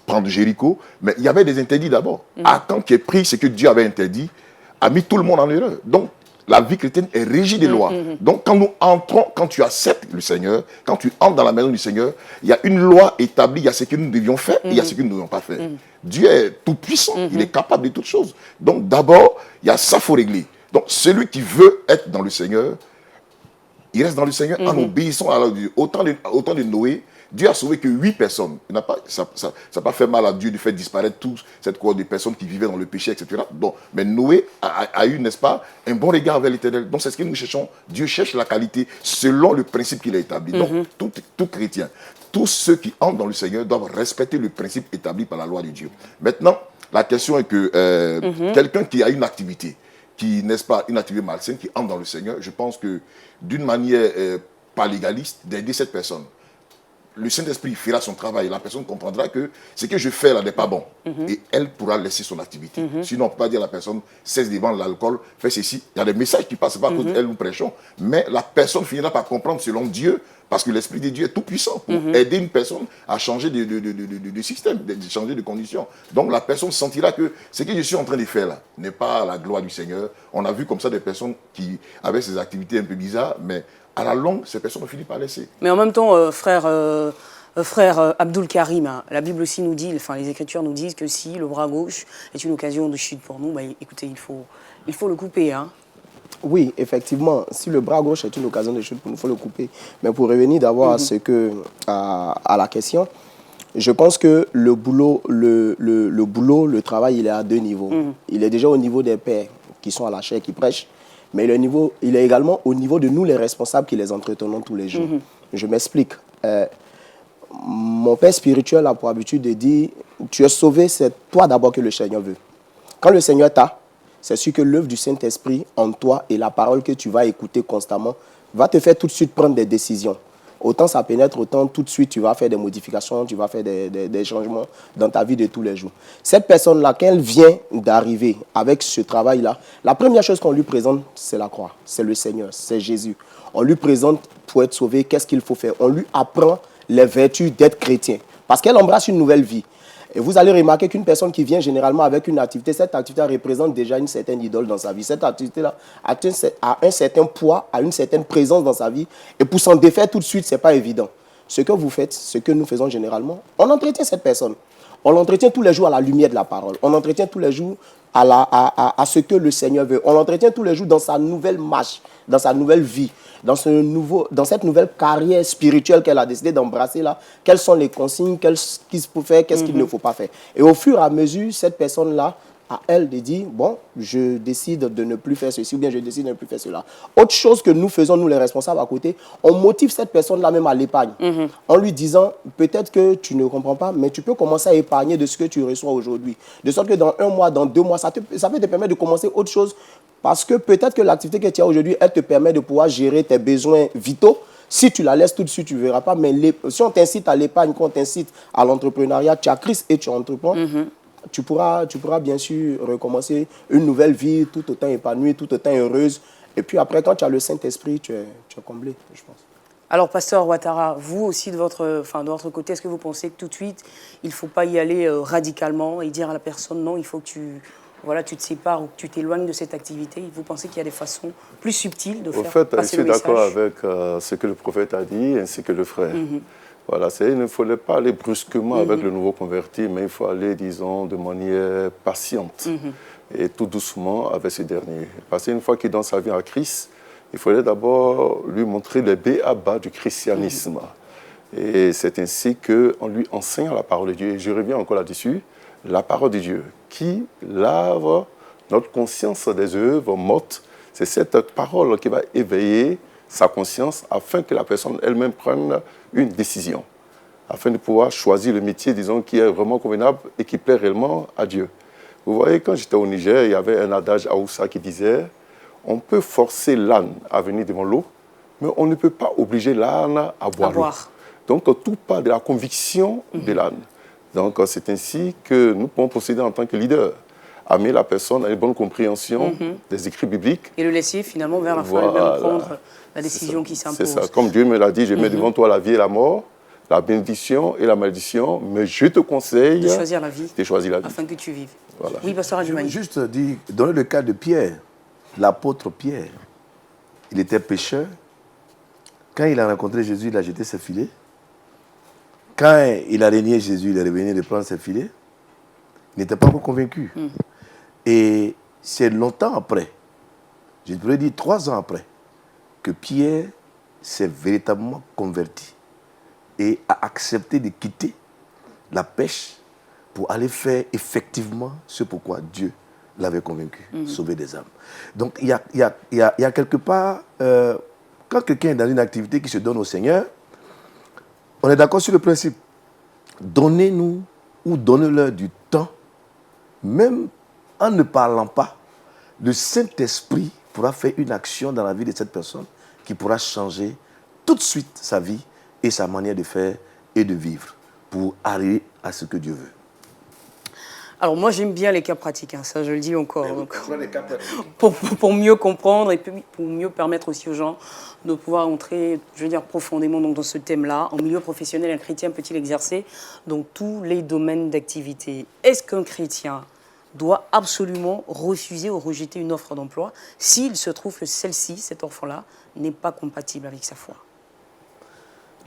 prendre Jéricho, mais il y avait des interdits d'abord. Achan qui a pris ce que Dieu avait interdit, a mis tout le monde en erreur. Donc, la vie chrétienne est régie des lois. Donc, quand nous entrons, quand tu acceptes le Seigneur, quand tu entres dans la maison du Seigneur, il y a une loi établie, il y a ce que nous devions faire et il y a ce que nous ne devons pas faire. Dieu est tout puissant, il est capable de toutes choses. Donc, d'abord, il y a ça, il faut régler. Donc, celui qui veut être dans le Seigneur, il reste dans le Seigneur en obéissant à Dieu. Au temps de Noé, Dieu a sauvé que 8 personnes. Ça n'a pas fait mal à Dieu de faire disparaître toute cette cohorte de personnes qui vivaient dans le péché, etc. Donc, mais Noé a eu, n'est-ce pas, un bon regard vers l'Éternel. Donc, c'est ce que nous cherchons. Dieu cherche la qualité selon le principe qu'il a établi. Donc, tout chrétien, tous ceux qui entrent dans le Seigneur doivent respecter le principe établi par la loi de Dieu. Maintenant, la question est que quelqu'un qui a une activité, qui, n'est-ce pas, une activité malsaine, qui entre dans le Seigneur, je pense que d'une manière pas légaliste, d'aider cette personne. Le Saint-Esprit fera son travail. La personne comprendra que ce que je fais là n'est pas bon. Et elle pourra laisser son activité. Sinon, on ne peut pas dire à la personne, cesse de vendre l'alcool, fais ceci. Il y a des messages qui passent, pas à cause d'elle nous prêchons. Mais la personne finira par comprendre selon Dieu, parce que l'Esprit de Dieu est tout puissant pour aider une personne à changer de système, de changer de conditions. Donc la personne sentira que ce que je suis en train de faire là n'est pas la gloire du Seigneur. On a vu comme ça des personnes qui avaient ces activités un peu bizarres, mais à la longue, ces personnes ont fini par laisser. Mais en même temps, frère Abdul Karim, hein, la Bible aussi nous dit, enfin les Écritures nous disent que si le bras gauche est une occasion de chute pour nous, bah, écoutez, il faut le couper. Hein. Oui, effectivement, si le bras gauche est une occasion de chute, il faut le couper. Mais pour revenir d'abord à la question, Je pense que le boulot, le travail, il est à deux niveaux. Il est déjà au niveau des pères qui sont à la chaire, qui prêchent, mais il est également au niveau de nous, les responsables, qui les entretenons tous les jours. Je m'explique. Mon père spirituel a pour habitude de dire, tu es sauvé, c'est toi d'abord que le Seigneur veut. Quand le Seigneur t'a, c'est sûr que l'œuvre du Saint-Esprit en toi et la parole que tu vas écouter constamment va te faire tout de suite prendre des décisions. Autant ça pénètre, autant tout de suite tu vas faire des modifications, tu vas faire des changements dans ta vie de tous les jours. Cette personne-là, quand elle vient d'arriver avec ce travail-là, la première chose qu'on lui présente, c'est la croix, c'est le Seigneur, c'est Jésus. On lui présente pour être sauvé, qu'est-ce qu'il faut faire. On lui apprend les vertus d'être chrétien, parce qu'elle embrasse une nouvelle vie. Et vous allez remarquer qu'une personne qui vient généralement avec une activité, cette activité représente déjà une certaine idole dans sa vie. Cette activité-là a un certain poids, a une certaine présence dans sa vie. Et pour s'en défaire tout de suite, ce n'est pas évident. Ce que vous faites, ce que nous faisons généralement, on entretient cette personne. On l'entretient tous les jours à la lumière de la parole. On l'entretient tous les jours à ce que le Seigneur veut. On l'entretient tous les jours dans sa nouvelle marche, dans sa nouvelle vie, dans cette nouvelle carrière spirituelle qu'elle a décidé d'embrasser là. Quelles sont les consignes, qu'est-ce qu'il faut faire, qu'est-ce qu'il ne faut pas faire. Et au fur et à mesure, cette personne-là, à elle de dire, bon, je décide de ne plus faire ceci ou bien je décide de ne plus faire cela. Autre chose que nous faisons, nous les responsables à côté, on motive cette personne-là même à l'épargne. En lui disant, peut-être que tu ne comprends pas, mais tu peux commencer à épargner de ce que tu reçois aujourd'hui. De sorte que dans 1 mois, dans 2 mois, ça peut te permettre de commencer autre chose. Parce que peut-être que l'activité que tu as aujourd'hui, elle te permet de pouvoir gérer tes besoins vitaux. Si tu la laisses tout de suite, tu ne verras pas. Mais si on t'incite à l'épargne, quand on t'incite à l'entrepreneuriat, tu as Christ et tu entreprends, tu pourras bien sûr recommencer une nouvelle vie tout autant épanouie, tout autant heureuse. Et puis après, quand tu as le Saint-Esprit, tu es comblé, je pense. Alors, pasteur Ouattara, vous aussi, de votre côté, est-ce que vous pensez que tout de suite, il ne faut pas y aller radicalement et dire à la personne, non, il faut que tu te sépares ou que tu t'éloignes de cette activité? Vous pensez qu'il y a des façons plus subtiles de faire passer le message? Je suis d'accord avec ce que le prophète a dit ainsi que le frère. Voilà, il ne fallait pas aller brusquement avec le nouveau converti, mais il faut aller, disons, de manière patiente et tout doucement avec ce dernier. Parce qu'une fois qu'il est dans sa vie en Christ, il fallait d'abord lui montrer les b.a.-ba du christianisme. Et c'est ainsi qu'on lui enseigne la parole de Dieu. Et je reviens encore là-dessus, la parole de Dieu qui lave notre conscience des œuvres mortes. C'est cette parole qui va éveiller sa conscience afin que la personne elle-même prenne une décision, afin de pouvoir choisir le métier, disons, qui est vraiment convenable et qui plaît réellement à Dieu. Vous voyez, quand j'étais au Niger, il y avait un adage à Oussa qui disait « On peut forcer l'âne à venir devant l'eau, mais on ne peut pas obliger l'âne à boire l'eau. » Donc, tout part de la conviction de l'âne. Donc, c'est ainsi que nous pouvons procéder en tant que leader. Amener la personne à une bonne compréhension des écrits bibliques. Et le laisser finalement vers la fin elle-même prendre la décision qui s'impose. C'est ça. Comme Dieu me l'a dit, je mets devant toi la vie et la mort, la bénédiction et la malédiction, mais je te conseille de choisir la vie, afin que tu vives. Voilà. Oui, pasteur Adjoumani. Je veux juste dire, donner le cas de Pierre, l'apôtre Pierre. Il était pêcheur. Quand il a rencontré Jésus, il a jeté ses filets. Quand il a régné Jésus, il est revenu de prendre ses filets. Il n'était pas encore convaincu. Et c'est longtemps après, je pourrais dire 3 ans après, que Pierre s'est véritablement converti et a accepté de quitter la pêche pour aller faire effectivement ce pourquoi Dieu l'avait convaincu, sauver des âmes. Donc il y a quelque part, quand quelqu'un est dans une activité qui se donne au Seigneur, on est d'accord sur le principe. Donnez-nous ou donnez-leur du temps, même en ne parlant pas, le Saint-Esprit pourra faire une action dans la vie de cette personne qui pourra changer tout de suite sa vie et sa manière de faire et de vivre pour arriver à ce que Dieu veut. Alors moi j'aime bien les cas pratiques, ça je le dis encore. Donc, pour mieux comprendre et pour mieux permettre aussi aux gens de pouvoir entrer, je veux dire, profondément dans ce thème-là. En milieu professionnel, un chrétien peut-il exercer dans tous les domaines d'activité? Est-ce qu'un chrétien doit absolument refuser ou rejeter une offre d'emploi s'il se trouve que celle-ci, cette offre-là, n'est pas compatible avec sa foi?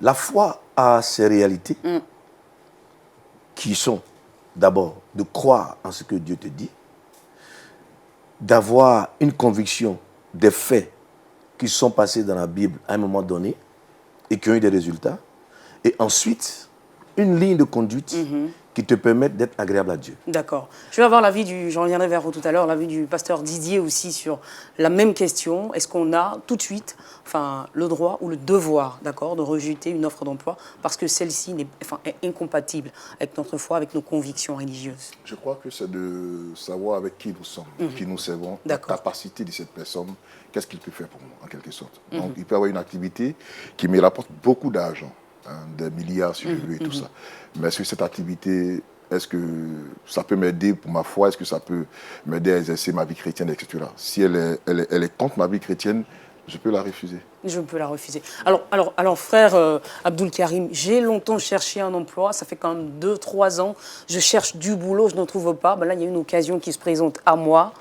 La foi a ses réalités qui sont d'abord de croire en ce que Dieu te dit, d'avoir une conviction des faits qui sont passés dans la Bible à un moment donné et qui ont eu des résultats, et ensuite une ligne de conduite qui te permette d'être agréable à Dieu. D'accord. Je vais avoir l'avis du, j'en reviendrai vers vous tout à l'heure, l'avis du pasteur Didier aussi sur la même question. Est-ce qu'on a tout de suite le droit ou le devoir, d'accord, de rejeter une offre d'emploi parce que celle-ci est incompatible avec notre foi, avec nos convictions religieuses? Je crois que c'est de savoir avec qui nous sommes, qui nous servons, la capacité de cette personne, qu'est-ce qu'il peut faire pour nous, en quelque sorte. Donc, il peut avoir une activité qui me rapporte beaucoup d'argent, des milliards si je veux et tout ça. Mais sur cette activité, est-ce que ça peut m'aider pour ma foi? Est-ce que ça peut m'aider à exercer ma vie chrétienne, etc. Si elle est contre ma vie chrétienne, je peux la refuser. Je peux la refuser. Alors frère Abdoul Karim, j'ai longtemps cherché un emploi, ça fait quand même 2-3 ans. Je cherche du boulot, je n'en trouve pas. Ben là, il y a une occasion qui se présente à moi.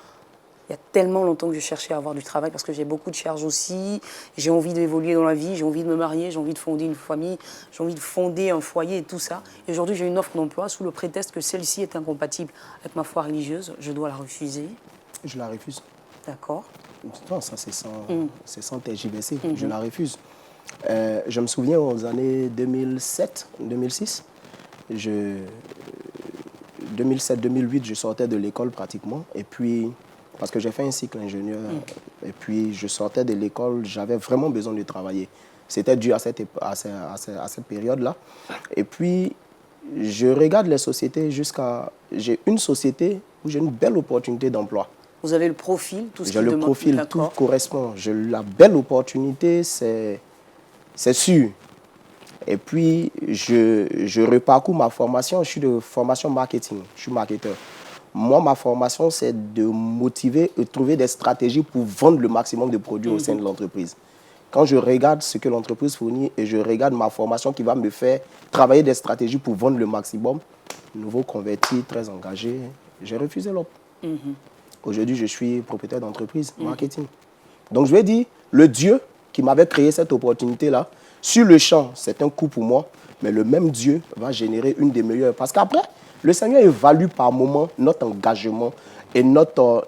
Il y a tellement longtemps que je cherchais à avoir du travail parce que j'ai beaucoup de charges aussi. J'ai envie d'évoluer dans la vie, j'ai envie de me marier, j'ai envie de fonder une famille, j'ai envie de fonder un foyer et tout ça. Et aujourd'hui, j'ai une offre d'emploi sous le prétexte que celle-ci est incompatible avec ma foi religieuse. Je dois la refuser. Je la refuse. D'accord. Non, ça c'est sans tergiverser. Je la refuse. Je me souviens aux années 2007, 2006, 2007-2008, je sortais de l'école pratiquement. Et puis, parce que j'ai fait un cycle ingénieur, et puis je sortais de l'école, j'avais vraiment besoin de travailler. C'était dû à cette période-là. Et puis, je regarde les sociétés j'ai une société où j'ai une belle opportunité d'emploi. Vous avez le profil, tout ce qui demande. J'ai le profil, tout correspond. La belle opportunité, c'est sûr. Et puis, je reparcours ma formation. Je suis de formation marketing. Je suis marketeur. Moi, ma formation, c'est de motiver et trouver des stratégies pour vendre le maximum de produits au sein de l'entreprise. Quand je regarde ce que l'entreprise fournit et je regarde ma formation qui va me faire travailler des stratégies pour vendre le maximum, nouveau converti, très engagé, j'ai refusé l'offre. Aujourd'hui, je suis propriétaire d'entreprise, marketing. Donc, je vais dire, le Dieu qui m'avait créé cette opportunité-là, sur le champ, c'est un coup pour moi, mais le même Dieu va générer une des meilleures. Parce qu'après, le Seigneur évalue par moment notre engagement et notre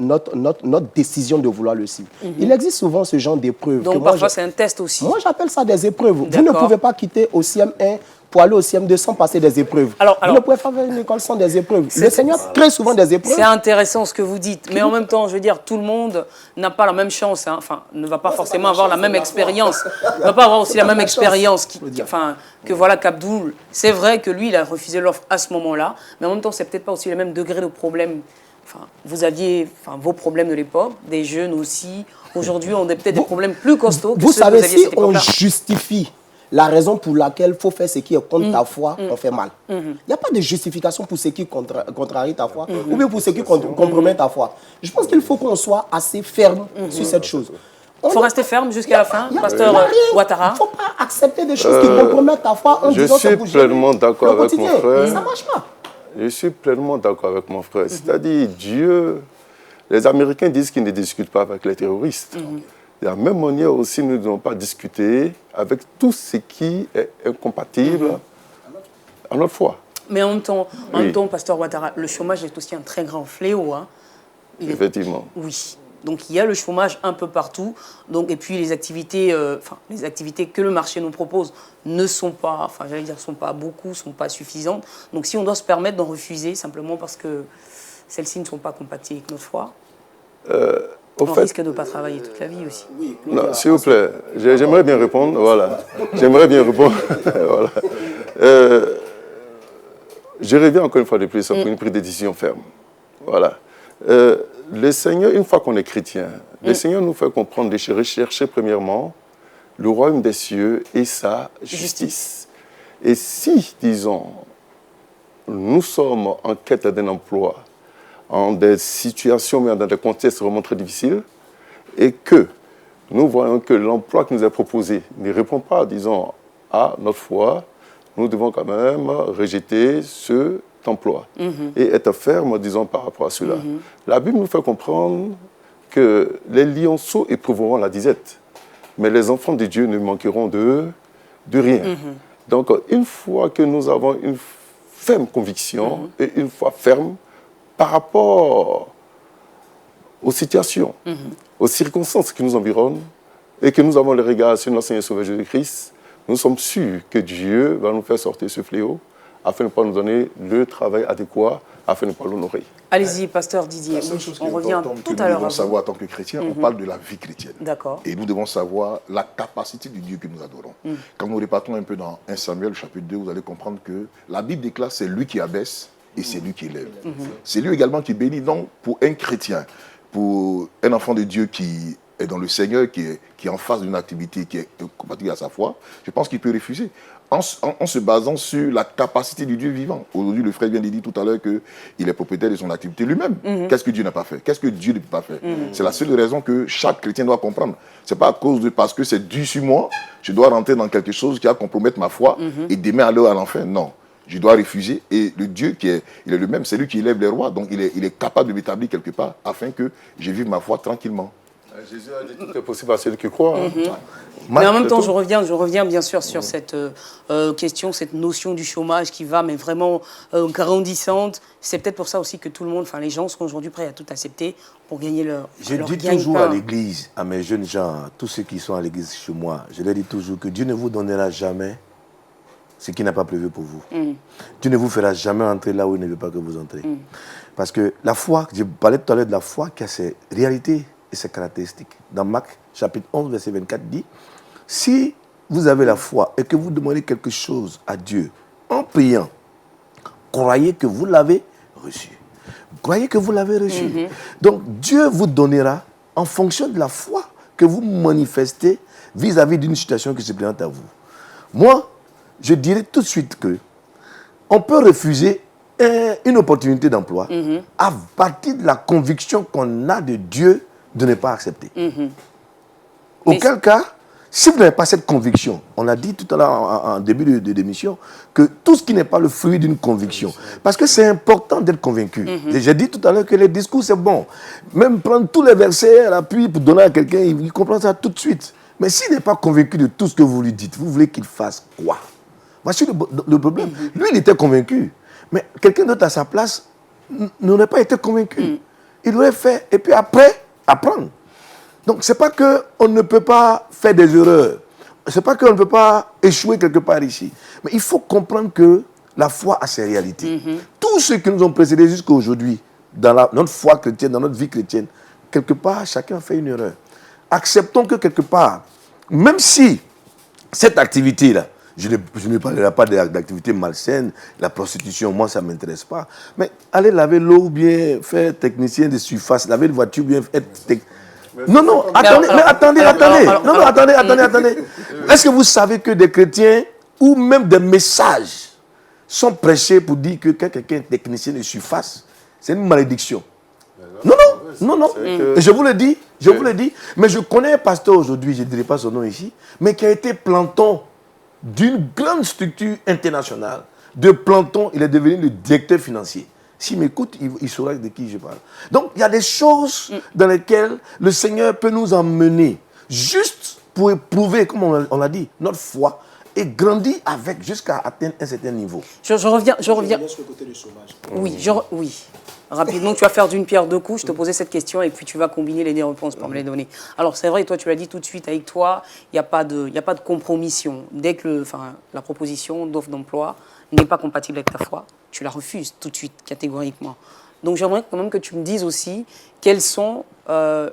décision de vouloir le suivre. Il existe souvent ce genre d'épreuves. Donc, parfois, c'est un test aussi. Moi, j'appelle ça des épreuves. Vous ne pouvez pas quitter au CM1 pour aller au CM2 sans passer des épreuves. Vous ne pouvez pas faire une école sans des épreuves. Le Seigneur crée souvent des épreuves. C'est intéressant ce que vous dites. Mais en même temps, je veux dire, tout le monde n'a pas la même chance. Enfin, ne va pas forcément avoir la même expérience. Ne va pas avoir aussi la même expérience que voilà qu'Abdoul. C'est vrai que lui, il a refusé l'offre à ce moment-là. Mais en même temps, c'est peut-être pas aussi le même degré de problème. Vous aviez vos problèmes de l'époque, des jeunes aussi. Aujourd'hui, on a peut-être des problèmes plus costauds que vous ceux que savez, vous aviez si cette époque-là. on justifie la raison pour laquelle il faut faire ce qui est contre ta foi, on fait mal. Il n'y a pas de justification pour ce qui contrarie ta foi ou bien pour ce qui compromet ta foi. Je pense qu'il faut qu'on soit assez ferme sur cette chose. Il faut rester ferme jusqu'à la fin, pasteur Ouattara. Il ne faut pas accepter des choses qui compromettent ta foi en disant que je suis pleinement d'accord avec mon frère. Ça ne marche pas. Je suis pleinement d'accord avec mon frère. C'est-à-dire, Dieu, les Américains disent qu'ils ne discutent pas avec les terroristes. De la même manière aussi, nous ne devons pas discuter avec tout ce qui est incompatible à notre foi. Mais en même temps, pasteur Ouattara, le chômage est aussi un très grand fléau. Hein. Effectivement. Oui. Donc il y a le chômage un peu partout. Donc, et puis les activités que le marché nous propose ne sont pas, sont pas beaucoup, sont pas suffisantes. Donc si on doit se permettre d'en refuser simplement parce que celles-ci ne sont pas compatibles avec notre foi, on risque de ne pas travailler toute la vie aussi. Non, s'il vous plaît, j'aimerais bien répondre. Voilà. J'aimerais bien répondre. Voilà. Je reviens encore une fois de plus pour une prise de décision ferme. Voilà. Le Seigneur, une fois qu'on est chrétien, le Seigneur nous fait comprendre de chercher premièrement le royaume des cieux et sa justice. Et si, disons, nous sommes en quête d'un emploi, en des situations, mais dans des contextes vraiment très difficiles, et que nous voyons que l'emploi qui nous est proposé ne répond pas, disons, à notre foi, nous devons quand même rejeter cet emploi et être ferme, disons, par rapport à cela. La Bible nous fait comprendre que les lionceaux éprouveront la disette, mais les enfants de Dieu ne manqueront de rien. Donc, une fois que nous avons une ferme conviction et une foi ferme par rapport aux situations, aux circonstances qui nous environnent et que nous avons le regard sur notre Seigneur Sauveur Jésus-Christ, nous sommes sûrs que Dieu va nous faire sortir ce fléau afin de pouvoir nous donner le travail adéquat, afin de pouvoir l'honorer. Allez-y, pasteur Didier. La seule chose qui On est revient importante tout que à nous l'heure devons à savoir vous. en tant que chrétiens, on parle de la vie chrétienne. D'accord. Et nous devons savoir la capacité du Dieu que nous adorons. Quand nous repartons un peu dans 1 Samuel, chapitre 2, vous allez comprendre que la Bible déclare c'est lui qui abaisse et c'est lui qui élève. C'est lui également qui bénit. Donc, pour un chrétien, pour un enfant de Dieu qui est dans le Seigneur, qui est en face d'une activité qui est compatible à sa foi, je pense qu'il peut refuser. En se basant sur la capacité du Dieu vivant. Aujourd'hui, le frère vient de dire tout à l'heure qu'il est propriétaire de son activité lui-même. Qu'est-ce que Dieu n'a pas fait? Qu'est-ce que Dieu ne peut pas faire? C'est la seule raison que chaque chrétien doit comprendre. Ce n'est pas à cause de parce que c'est dû sur moi, je dois rentrer dans quelque chose qui va compromettre ma foi et demain aller à l'enfer. Non. Je dois refuser. Et le Dieu il est le même, c'est lui qui élève les rois. Donc il est capable de m'établir quelque part afin que je vive ma foi tranquillement. Jésus a dit tout est possible à celui qui croit. Mais en même temps, je reviens bien sûr sur cette question, cette notion du chômage qui va, mais vraiment grandissante. C'est peut-être pour ça aussi que tout le monde, enfin les gens sont aujourd'hui prêts à tout accepter pour gagner leur Je leur dis gagne-pain. toujours à l'église, à mes jeunes gens, tous ceux qui sont à l'église chez moi, je leur dis toujours que Dieu ne vous donnera jamais ce qu'il n'a pas prévu pour vous. Dieu ne vous fera jamais entrer là où il ne veut pas que vous entrez. Parce que la foi, je parlais tout à l'heure de la foi qui a ses réalités et ses caractéristiques. Dans Marc, chapitre 11, verset 24, dit, si vous avez la foi et que vous demandez quelque chose à Dieu en priant, croyez que vous l'avez reçu. Croyez que vous l'avez reçu. Donc Dieu vous donnera en fonction de la foi que vous manifestez vis-à-vis d'une situation qui se présente à vous. Moi, je dirais tout de suite que on peut refuser une opportunité d'emploi à partir de la conviction qu'on a de Dieu de ne pas accepter. Auquel cas, si vous n'avez pas cette conviction, on a dit tout à l'heure en début de l'émission, que tout ce qui n'est pas le fruit d'une conviction, parce que c'est important d'être convaincu. Et j'ai dit tout à l'heure que les discours, c'est bon. Même prendre tous les versets à l'appui pour donner à quelqu'un, il comprend ça tout de suite. Mais s'il n'est pas convaincu de tout ce que vous lui dites, vous voulez qu'il fasse quoi? Voici le problème. Lui, il était convaincu. Mais quelqu'un d'autre à sa place n'aurait pas été convaincu. Il aurait fait, et puis après, apprendre. Donc, ce n'est pas qu'on ne peut pas faire des erreurs. Ce n'est pas qu'on ne peut pas échouer quelque part ici. Mais il faut comprendre que la foi a ses réalités. Tous ceux qui nous ont précédés jusqu'à aujourd'hui, dans notre foi chrétienne, dans notre vie chrétienne, quelque part, chacun a fait une erreur. Acceptons que quelque part, même si cette activité-là, je ne parlerai pas d'activité malsaine, la prostitution, moi, ça ne m'intéresse pas. Mais aller laver l'eau ou bien faire technicien de surface, laver une voiture ou bien être... Non, attendez. Est-ce que vous savez que des chrétiens ou même des messages sont prêchés pour dire que quelqu'un est technicien de surface? C'est une malédiction. Non. Je vous le dis, Mais je connais un pasteur aujourd'hui, je ne dirai pas son nom ici, mais qui a été planton d'une grande structure internationale. De planton, il est devenu le directeur financier. S'il m'écoute, il saura de qui je parle. Donc, il y a des choses dans lesquelles le Seigneur peut nous emmener juste pour éprouver, comme on l'a dit, notre foi et grandir avec jusqu'à atteindre un certain niveau. Je reviens. Je laisse le côté du chômage. Oui. Rapidement, tu vas faire d'une pierre deux coups. Je te posais cette question et puis tu vas combiner les deux réponses pour me les donner. Alors, c'est vrai, toi, tu l'as dit tout de suite, avec toi, il n'y a pas de compromission. Dès que la proposition d'offre d'emploi n'est pas compatible avec ta foi, tu la refuses tout de suite, catégoriquement. Donc, j'aimerais quand même que tu me dises aussi quels sont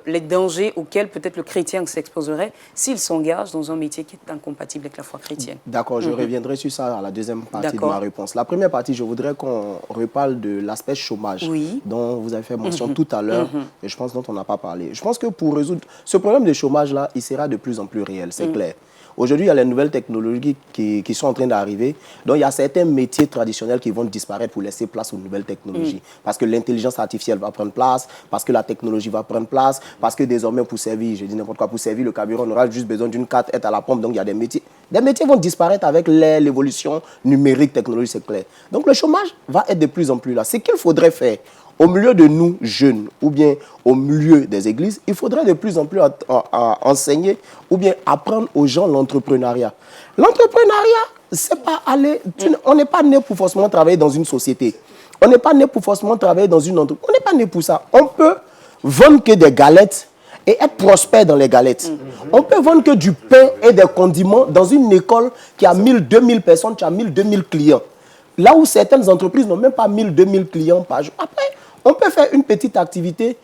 les dangers auxquels peut-être le chrétien s'exposerait s'il s'engage dans un métier qui est incompatible avec la foi chrétienne. D'accord, je reviendrai sur ça à la deuxième partie de ma réponse. La première partie, je voudrais qu'on reparle de l'aspect chômage dont vous avez fait mention tout à l'heure et je pense dont on n'a pas parlé. Je pense que pour résoudre ce problème de chômage-là, il sera de plus en plus réel, c'est clair. Aujourd'hui, il y a les nouvelles technologies qui sont en train d'arriver. Donc, il y a certains métiers traditionnels qui vont disparaître pour laisser place aux nouvelles technologies. Parce que l'intelligence artificielle va prendre place, parce que la technologie va prendre place, parce que désormais, pour servir, je dis n'importe quoi, pour servir le carburant, on aura juste besoin d'une carte à la pompe. Donc, il y a des métiers. Des métiers vont disparaître avec l'évolution numérique, technologique, c'est clair. Donc, le chômage va être de plus en plus là. Ce qu'il faudrait faire, au milieu de nous, jeunes, ou bien au milieu des églises, il faudrait de plus en plus enseigner ou bien apprendre aux gens l'entrepreneuriat. L'entrepreneuriat, c'est pas aller... On n'est pas né pour forcément travailler dans une société. On n'est pas né pour forcément travailler dans une entreprise. On n'est pas né pour ça. On peut vendre que des galettes et être prospère dans les galettes. On peut vendre que du pain et des condiments dans une école qui a 1000, 2000 personnes, qui a 1000, 2000 clients. Là où certaines entreprises n'ont même pas 1000, 2000 clients par jour. Après, on peut faire une petite activité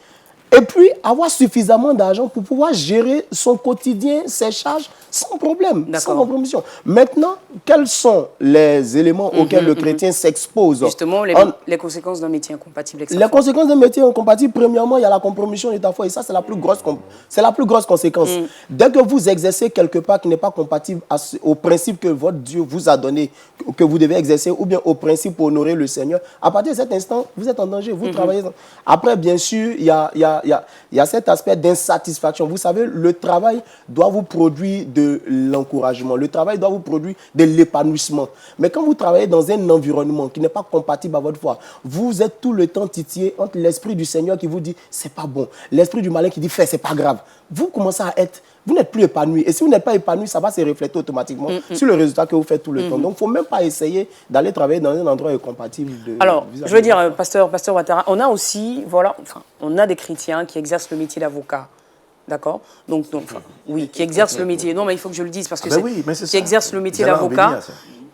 et puis avoir suffisamment d'argent pour pouvoir gérer son quotidien, ses charges, sans problème, sans compromission. Maintenant, quels sont les éléments auxquels le chrétien s'expose? Justement, les conséquences d'un métier incompatible avec sa Les foi. conséquences d'un métier incompatible, premièrement, il y a la compromission de ta foi. Et ça, c'est la plus grosse, conséquence. Dès que vous exercez quelque part qui n'est pas compatible au principe que votre Dieu vous a donné, que vous devez exercer, ou bien au principe pour honorer le Seigneur, à partir de cet instant, vous êtes en danger, vous travaillez. Après, bien sûr, il y a cet aspect d'insatisfaction. Vous savez, le travail doit vous produire de l'encouragement. Le travail doit vous produire de l'épanouissement. Mais quand vous travaillez dans un environnement qui n'est pas compatible à votre foi, vous êtes tout le temps titillé entre l'esprit du Seigneur qui vous dit c'est pas bon, l'esprit du malin qui dit fais, c'est pas grave. Vous commencez à être, vous n'êtes plus épanoui. Et si vous n'êtes pas épanoui, ça va se refléter automatiquement sur le résultat que vous faites tout le temps. Donc, il ne faut même pas essayer d'aller travailler dans un endroit incompatible. Alors, je veux dire, pasteur Ouattara, on a aussi, voilà, enfin, on a des chrétiens qui exercent le métier d'avocat. D'accord? Donc, oui, qui exercent le métier. Non, mais il faut que je le dise parce que qui exercent le métier d'avocat.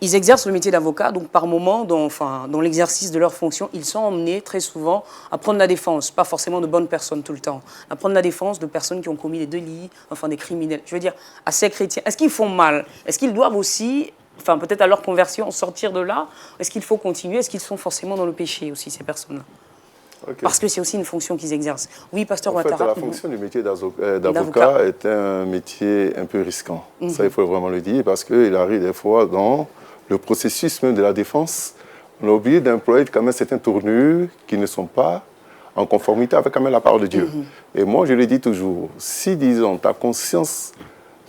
Ils exercent le métier d'avocat, donc par moment, dans l'exercice de leur fonction, ils sont emmenés très souvent à prendre la défense, pas forcément de bonnes personnes tout le temps, à prendre la défense de personnes qui ont commis des délits, enfin des criminels. Je veux dire, à ces chrétiens, est-ce qu'ils font mal? Est-ce qu'ils doivent aussi, enfin peut-être à leur conversion, sortir de là? Est-ce qu'il faut continuer? Est-ce qu'ils sont forcément dans le péché aussi, ces personnes-là? Parce que c'est aussi une fonction qu'ils exercent. Oui, pasteur Ouattara. La fonction du métier d'avocat est un métier un peu risquant. Ça, il faut vraiment le dire, parce qu'il arrive des fois dans le processus même de la défense, on a oublié d'employer quand même certaines tournures qui ne sont pas en conformité avec quand même la parole de Dieu. Et moi, je le dis toujours, si, disons, ta conscience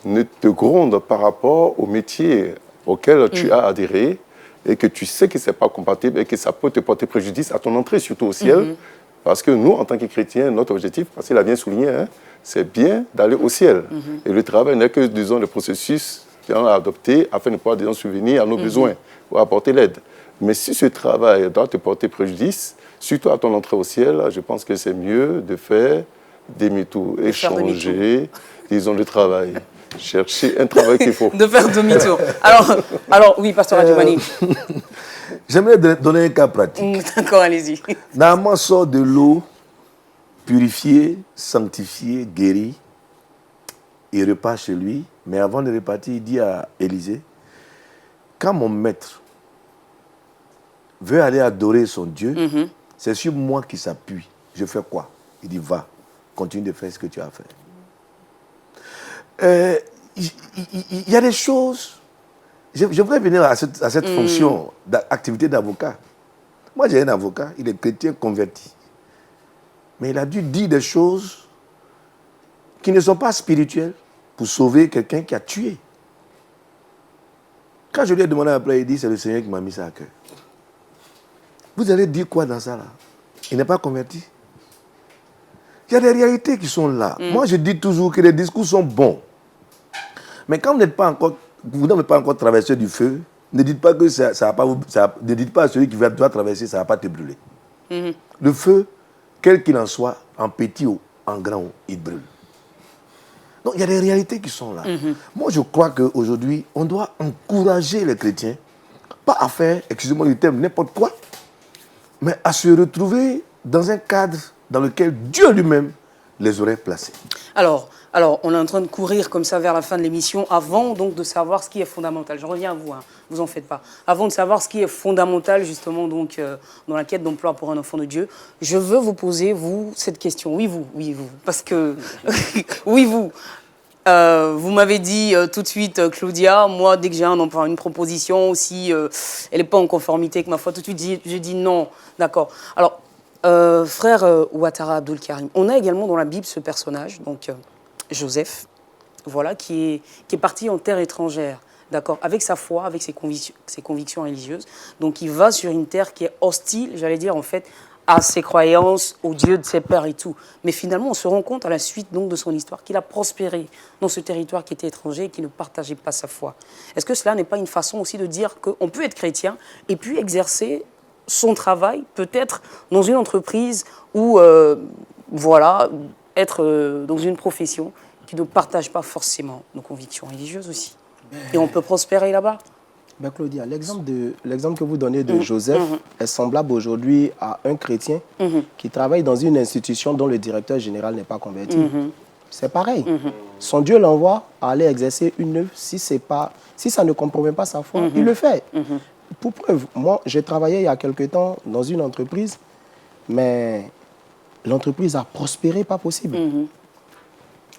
ne te gronde par rapport au métier auquel tu as adhéré, et que tu sais que ce n'est pas compatible et que ça peut te porter préjudice à ton entrée, surtout au ciel, parce que nous, en tant que chrétiens, notre objectif, parce qu'il a bien souligné, c'est bien d'aller au ciel. Et le travail n'est que, disons, le processus qu'on a adopté afin de pouvoir, disons, subvenir à nos besoins ou apporter l'aide. Mais si ce travail doit te porter préjudice, surtout à ton entrée au ciel, je pense que c'est mieux de faire demi-tour, échanger, disons, le travail. Chercher un travail qu'il faut. De faire demi-tour. Alors oui, pasteur Adjumani. J'aimerais donner un cas pratique. D'accord, allez-y. Naaman sort de l'eau purifiée, sanctifiée, guérie. Il repart chez lui. Mais avant de repartir, il dit à Élisée, quand mon maître veut aller adorer son Dieu, c'est sur moi qu'il s'appuie. Je fais quoi? Il dit, va, continue de faire ce que tu as fait. Il y a des choses. Je voudrais venir à cette fonction d'activité d'avocat. Moi, j'ai un avocat, il est chrétien converti. Mais il a dû dire des choses qui ne sont pas spirituelles pour sauver quelqu'un qui a tué. Quand je lui ai demandé après, il dit, c'est le Seigneur qui m'a mis ça à cœur. Vous allez dire quoi dans ça là? Il n'est pas converti. Il y a des réalités qui sont là. Moi, je dis toujours que les discours sont bons. Mais quand vous n'avez pas encore traversé du feu, ne dites pas que ne dites pas à celui qui doit traverser, ça ne va pas te brûler. Le feu, quel qu'il en soit, en petit ou en grand, il brûle. Donc, il y a des réalités qui sont là. Moi, je crois qu'aujourd'hui, on doit encourager les chrétiens, pas à faire, excusez-moi du terme, n'importe quoi, mais à se retrouver dans un cadre dans lequel Dieu lui-même les aurait placés. Alors, on est en train de courir comme ça vers la fin de l'émission, avant donc de savoir ce qui est fondamental. Je reviens à vous, vous en faites pas. Avant de savoir ce qui est fondamental, justement, donc, dans la quête d'emploi pour un enfant de Dieu, je veux vous poser, vous, cette question. Oui, vous. Parce que, oui, vous. Vous m'avez dit tout de suite, Claudia, moi, dès que j'ai une proposition, si elle n'est pas en conformité avec ma foi, tout de suite, je dis non. D'accord. Alors, frère Ouattara Abdul Karim, on a également dans la Bible ce personnage, donc Joseph, voilà, qui est parti en terre étrangère, d'accord, avec sa foi, avec ses convictions religieuses. Donc il va sur une terre qui est hostile, j'allais dire en fait, à ses croyances, au Dieu de ses pères et tout. Mais finalement, on se rend compte à la suite donc, de son histoire qu'il a prospéré dans ce territoire qui était étranger et qui ne partageait pas sa foi. Est-ce que cela n'est pas une façon aussi de dire qu'on peut être chrétien et puis exercer son travail, peut-être dans une entreprise ou, voilà, être dans une profession qui ne partage pas forcément nos convictions religieuses aussi. Et on peut prospérer là-bas. Ben Claudia, l'exemple que vous donnez de Joseph est semblable aujourd'hui à un chrétien qui travaille dans une institution dont le directeur général n'est pas converti. C'est pareil. Son Dieu l'envoie à aller exercer une œuvre. Si ça ne compromet pas sa foi, il le fait. Pour preuve, moi, j'ai travaillé il y a quelque temps dans une entreprise, mais l'entreprise a prospéré, pas possible.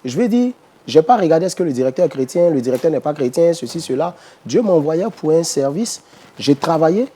Je vais dire, je n'ai pas regardé est-ce que le directeur est chrétien, le directeur n'est pas chrétien, ceci, cela. Dieu m'envoyait pour un service. J'ai travaillé.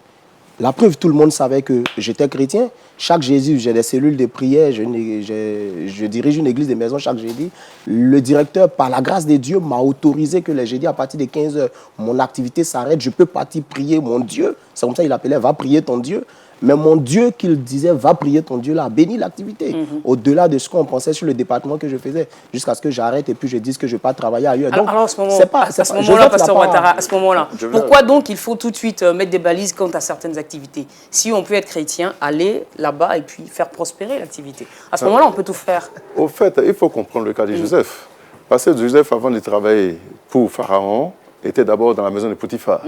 La preuve, tout le monde savait que j'étais chrétien. Chaque Jésus, j'ai des cellules de prière. Je dirige une église de maison chaque jeudi. Le directeur, par la grâce de Dieu, m'a autorisé que les jeudis, à partir de 15h, mon activité s'arrête. Je peux partir prier mon Dieu. C'est comme ça qu'il appelait « va prier ton Dieu ». Mais mon Dieu qu'il disait, va prier ton Dieu là, a béni l'activité. Au-delà de ce qu'on pensait sur le département que je faisais, jusqu'à ce que j'arrête et puis je dise que je ne vais pas travailler ailleurs. Donc, alors à ce moment-là, Pasteur Ouattara, à ce moment-là, pourquoi donc il faut tout de suite mettre des balises quant à certaines activités? Si on peut être chrétien, aller là-bas et puis faire prospérer l'activité. À ce moment-là, on peut tout faire. Au fait, il faut comprendre le cas de Joseph. Parce que Joseph, avant de travailler pour Pharaon, était d'abord dans la maison de Potiphar.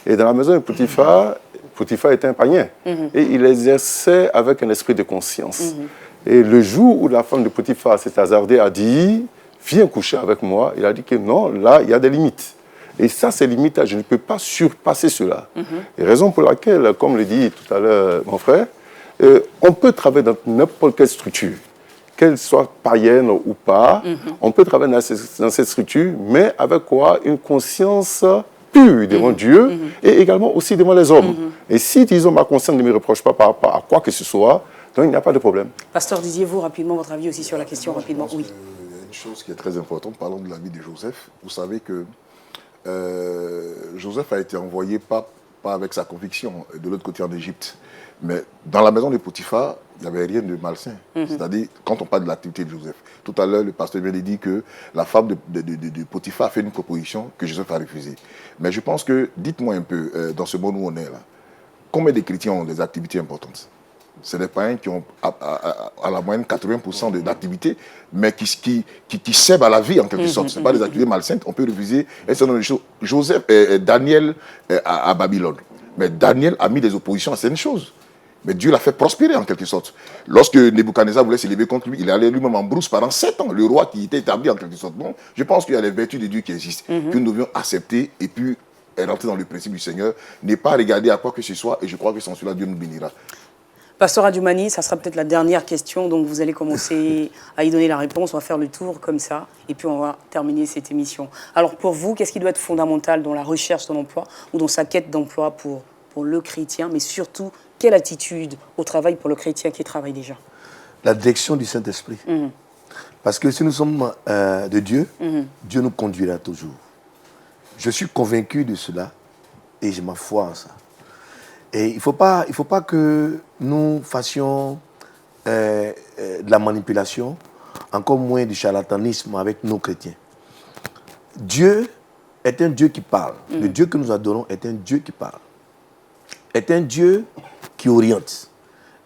Et dans la maison de Potiphar, Potiphar était un païen. Et il exerçait avec un esprit de conscience. Et le jour où la femme de Potiphar s'est hasardée a dit « Viens coucher avec moi », il a dit que non, là, il y a des limites. Et ça, ces limites, je ne peux pas surpasser cela. Et raison pour laquelle, comme le dit tout à l'heure mon frère, on peut travailler dans n'importe quelle structure, qu'elle soit païenne ou pas, on peut travailler dans cette structure, mais avec quoi? Une conscience pure devant Dieu et également aussi devant les hommes. Et si, disons, ma conscience ne me reproche pas par rapport à quoi que ce soit, donc il n'y a pas de problème. Pasteur Didier, vous, rapidement, votre avis aussi sur la question, rapidement. Oui. Il y a une chose qui est très importante, parlons de la vie de Joseph. Vous savez que Joseph a été envoyé pas avec sa conviction de l'autre côté en Égypte, mais dans la maison de Potiphar, il n'y avait rien de malsain. C'est-à-dire, quand on parle de l'activité de Joseph, tout à l'heure, le pasteur vient de dire que la femme de Potiphar a fait une proposition que Joseph a refusée. Mais je pense que, dites-moi un peu, dans ce monde où on est là, combien de chrétiens ont des activités importantes? C'est des païens qui ont à la moyenne 80% d'activités, mais qui servent à la vie en quelque sorte. Ce ne sont pas des activités malsaines. On peut refuser un certain nombre de choses. Joseph et Daniel à Babylone. Mais Daniel a mis des oppositions à certaines choses. Mais Dieu l'a fait prospérer en quelque sorte. Lorsque Nebuchadnezzar voulait se lever contre lui, il allait lui-même en brousse pendant 7 ans. Le roi qui était établi en quelque sorte. Bon, je pense qu'il y a les vertus de Dieu qui existent, que nous devions accepter et puis rentrer dans le principe du Seigneur. Ne pas regarder à quoi que ce soit, et je crois que sans cela, Dieu nous bénira. Pasteur Adjoumani, ça sera peut-être la dernière question, donc vous allez commencer à y donner la réponse. On va faire le tour comme ça, et puis on va terminer cette émission. Alors pour vous, qu'est-ce qui doit être fondamental dans la recherche d'un emploi ou dans sa quête d'emploi pour le chrétien, mais surtout, quelle attitude au travail pour le chrétien qui travaille déjà? La direction du Saint-Esprit. Parce que si nous sommes de Dieu, Dieu nous conduira toujours. Je suis convaincu de cela et je m'en foi en ça. Et il ne faut pas que nous fassions de la manipulation, encore moins du charlatanisme avec nos chrétiens. Dieu est un Dieu qui parle. Le Dieu que nous adorons est un Dieu qui parle. Est un Dieu qui oriente.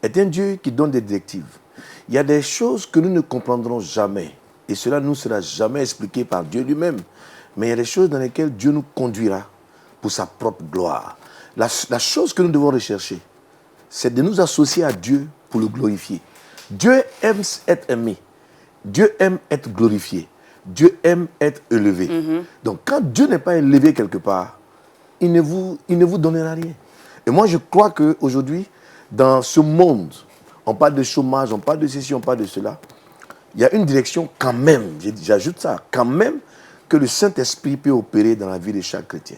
Est un Dieu qui donne des directives. Il y a des choses que nous ne comprendrons jamais. Et cela ne nous sera jamais expliqué par Dieu lui-même. Mais il y a des choses dans lesquelles Dieu nous conduira pour sa propre gloire. La chose que nous devons rechercher, c'est de nous associer à Dieu pour le glorifier. Dieu aime être aimé. Dieu aime être glorifié. Dieu aime être élevé. Donc, quand Dieu n'est pas élevé quelque part, il ne vous donnera rien. Et moi, je crois qu'aujourd'hui, dans ce monde, on parle de chômage, on parle de ceci, on parle de cela. Il y a une direction quand même, j'ajoute ça, quand même, que le Saint-Esprit peut opérer dans la vie de chaque chrétien.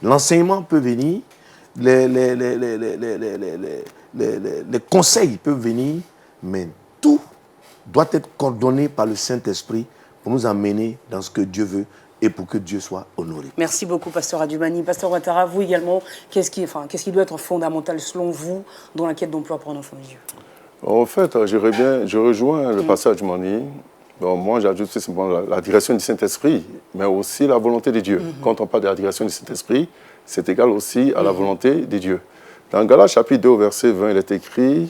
L'enseignement peut venir, les conseils peuvent venir, mais tout doit être coordonné par le Saint-Esprit pour nous amener dans ce que Dieu veut et pour que Dieu soit honoré. Merci beaucoup, Pasteur Adjoumani. Pasteur Ouattara, vous également, qu'est-ce qui doit être fondamental selon vous dans la quête d'emploi pour un enfant de Dieu? En fait, je rejoins le pasteur Adjoumani. Bon, moi, j'ajoute simplement la direction du Saint-Esprit, mais aussi la volonté de Dieu. Quand on parle de la direction du Saint-Esprit, c'est égal aussi à la volonté de Dieu. Dans Galates chapitre 2, verset 20, il est écrit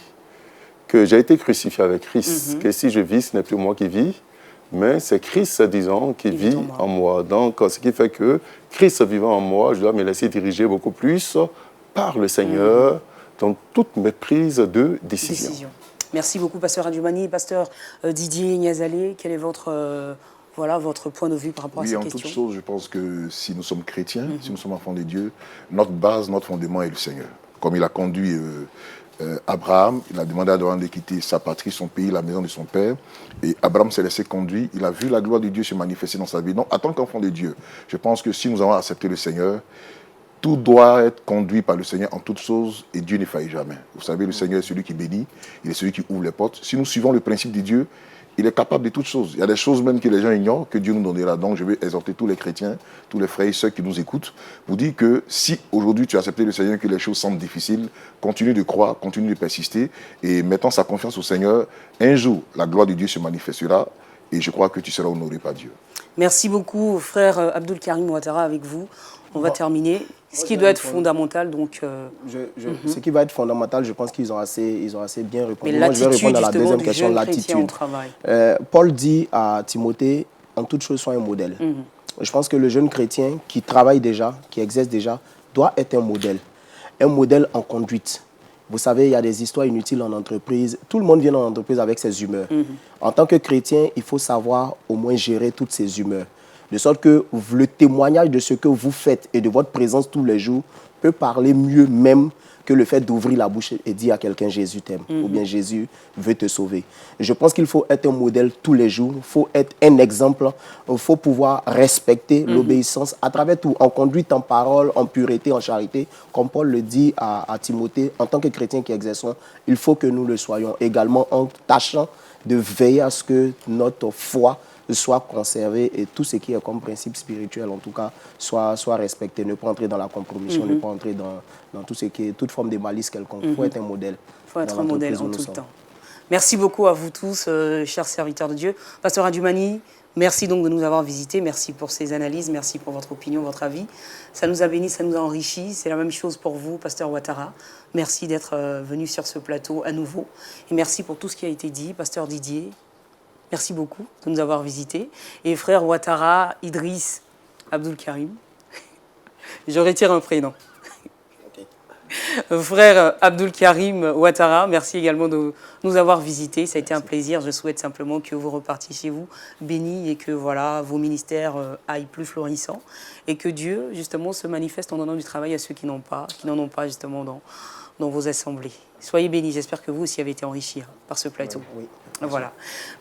que j'ai été crucifié avec Christ, que si je vis, ce n'est plus moi qui vis, mais c'est Christ, disons, qui vit en moi. Donc, ce qui fait que Christ vivant en moi, je dois me laisser diriger beaucoup plus par le Seigneur dans toutes mes prises de décision. Merci beaucoup, pasteur Adjoumani. Pasteur Didier Niazalé, quel est votre point de vue par rapport à ces questions? Oui, en toute chose, je pense que si nous sommes chrétiens, si nous sommes enfants de Dieu, notre base, notre fondement est le Seigneur. Comme il a conduit Abraham, il a demandé à Abraham de quitter sa patrie, son pays, la maison de son père. Et Abraham s'est laissé conduire. Il a vu la gloire de Dieu se manifester dans sa vie. Donc, en tant qu'enfant de Dieu, je pense que si nous avons accepté le Seigneur, tout doit être conduit par le Seigneur en toutes choses et Dieu ne faillit jamais. Vous savez, le Seigneur est celui qui bénit, il est celui qui ouvre les portes. Si nous suivons le principe de Dieu, il est capable de toutes choses. Il y a des choses même que les gens ignorent, que Dieu nous donnera. Donc je vais exhorter tous les chrétiens, tous les frères et sœurs qui nous écoutent, vous dire que si aujourd'hui tu as accepté le Seigneur, que les choses semblent difficiles, continue de croire, continue de persister et mettant sa confiance au Seigneur, un jour la gloire de Dieu se manifestera et je crois que tu seras honoré par Dieu. Merci beaucoup, frère Abdul Karim Ouattara, avec vous. On va terminer. Ce qui doit être fondamental, donc... Ce qui va être fondamental, je pense qu'ils ont assez bien répondu. Mais moi, je vais répondre à la deuxième du question, jeune chrétien au l'attitude. travail. Paul dit à Timothée, en toute chose, sois un modèle. Je pense que le jeune chrétien qui travaille déjà, qui exerce déjà, doit être un modèle en conduite. Vous savez, il y a des histoires inutiles en entreprise. Tout le monde vient en entreprise avec ses humeurs. En tant que chrétien, il faut savoir au moins gérer toutes ses humeurs. De sorte que le témoignage de ce que vous faites et de votre présence tous les jours peut parler mieux même que le fait d'ouvrir la bouche et dire à quelqu'un « Jésus t'aime » ou bien « Jésus veut te sauver ». Je pense qu'il faut être un modèle tous les jours, il faut être un exemple, il faut pouvoir respecter l'obéissance à travers tout, en conduite, en parole, en pureté, en charité. Comme Paul le dit à Timothée, en tant que chrétiens qui exerçons, il faut que nous le soyons également en tâchant de veiller à ce que notre foi soit conservé et tout ce qui est comme principe spirituel, en tout cas, soit respecté. Ne pas entrer dans la compromission, ne pas entrer dans tout ce qui est toute forme de malice quelconque. Il faut être un modèle. Il faut être un modèle en tout le temps. Merci beaucoup à vous tous, chers serviteurs de Dieu. Pasteur Adjoumani, merci donc de nous avoir visités. Merci pour ces analyses, merci pour votre opinion, votre avis. Ça nous a bénis, ça nous a enrichis. C'est la même chose pour vous, pasteur Ouattara. Merci d'être venu sur ce plateau à nouveau. Et merci pour tout ce qui a été dit, pasteur Didier. Merci beaucoup de nous avoir visités. Et frère Ouattara, Idriss Abdul Karim, je retire un prénom. Okay. Frère Abdul Karim Ouattara, merci également de nous avoir visités. Ça a été un plaisir. Je souhaite simplement que vous repartiez chez vous bénis et que voilà, vos ministères aillent plus florissants. Et que Dieu, justement, se manifeste en donnant du travail à ceux qui n'en ont pas, justement, dans vos assemblées. Soyez bénis. J'espère que vous aussi avez été enrichis par ce plateau. Oui. Voilà.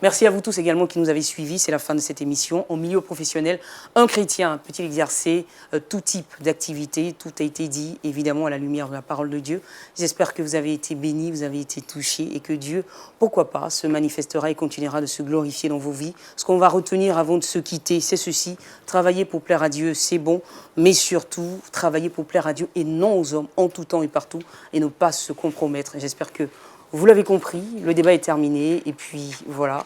Merci à vous tous également qui nous avez suivis. C'est la fin de cette émission. En milieu professionnel, un chrétien peut-il exercer tout type d'activité? Tout a été dit, évidemment, à la lumière de la parole de Dieu. J'espère que vous avez été bénis, vous avez été touchés et que Dieu, pourquoi pas, se manifestera et continuera de se glorifier dans vos vies. Ce qu'on va retenir avant de se quitter, c'est ceci. Travailler pour plaire à Dieu, c'est bon, mais surtout, travailler pour plaire à Dieu et non aux hommes, en tout temps et partout, et ne pas se compromettre. J'espère que vous l'avez compris, le débat est terminé. Et puis, voilà.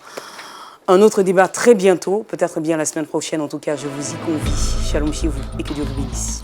Un autre débat très bientôt, peut-être bien la semaine prochaine. En tout cas, je vous y convie. Shalom chez vous et que Dieu vous bénisse.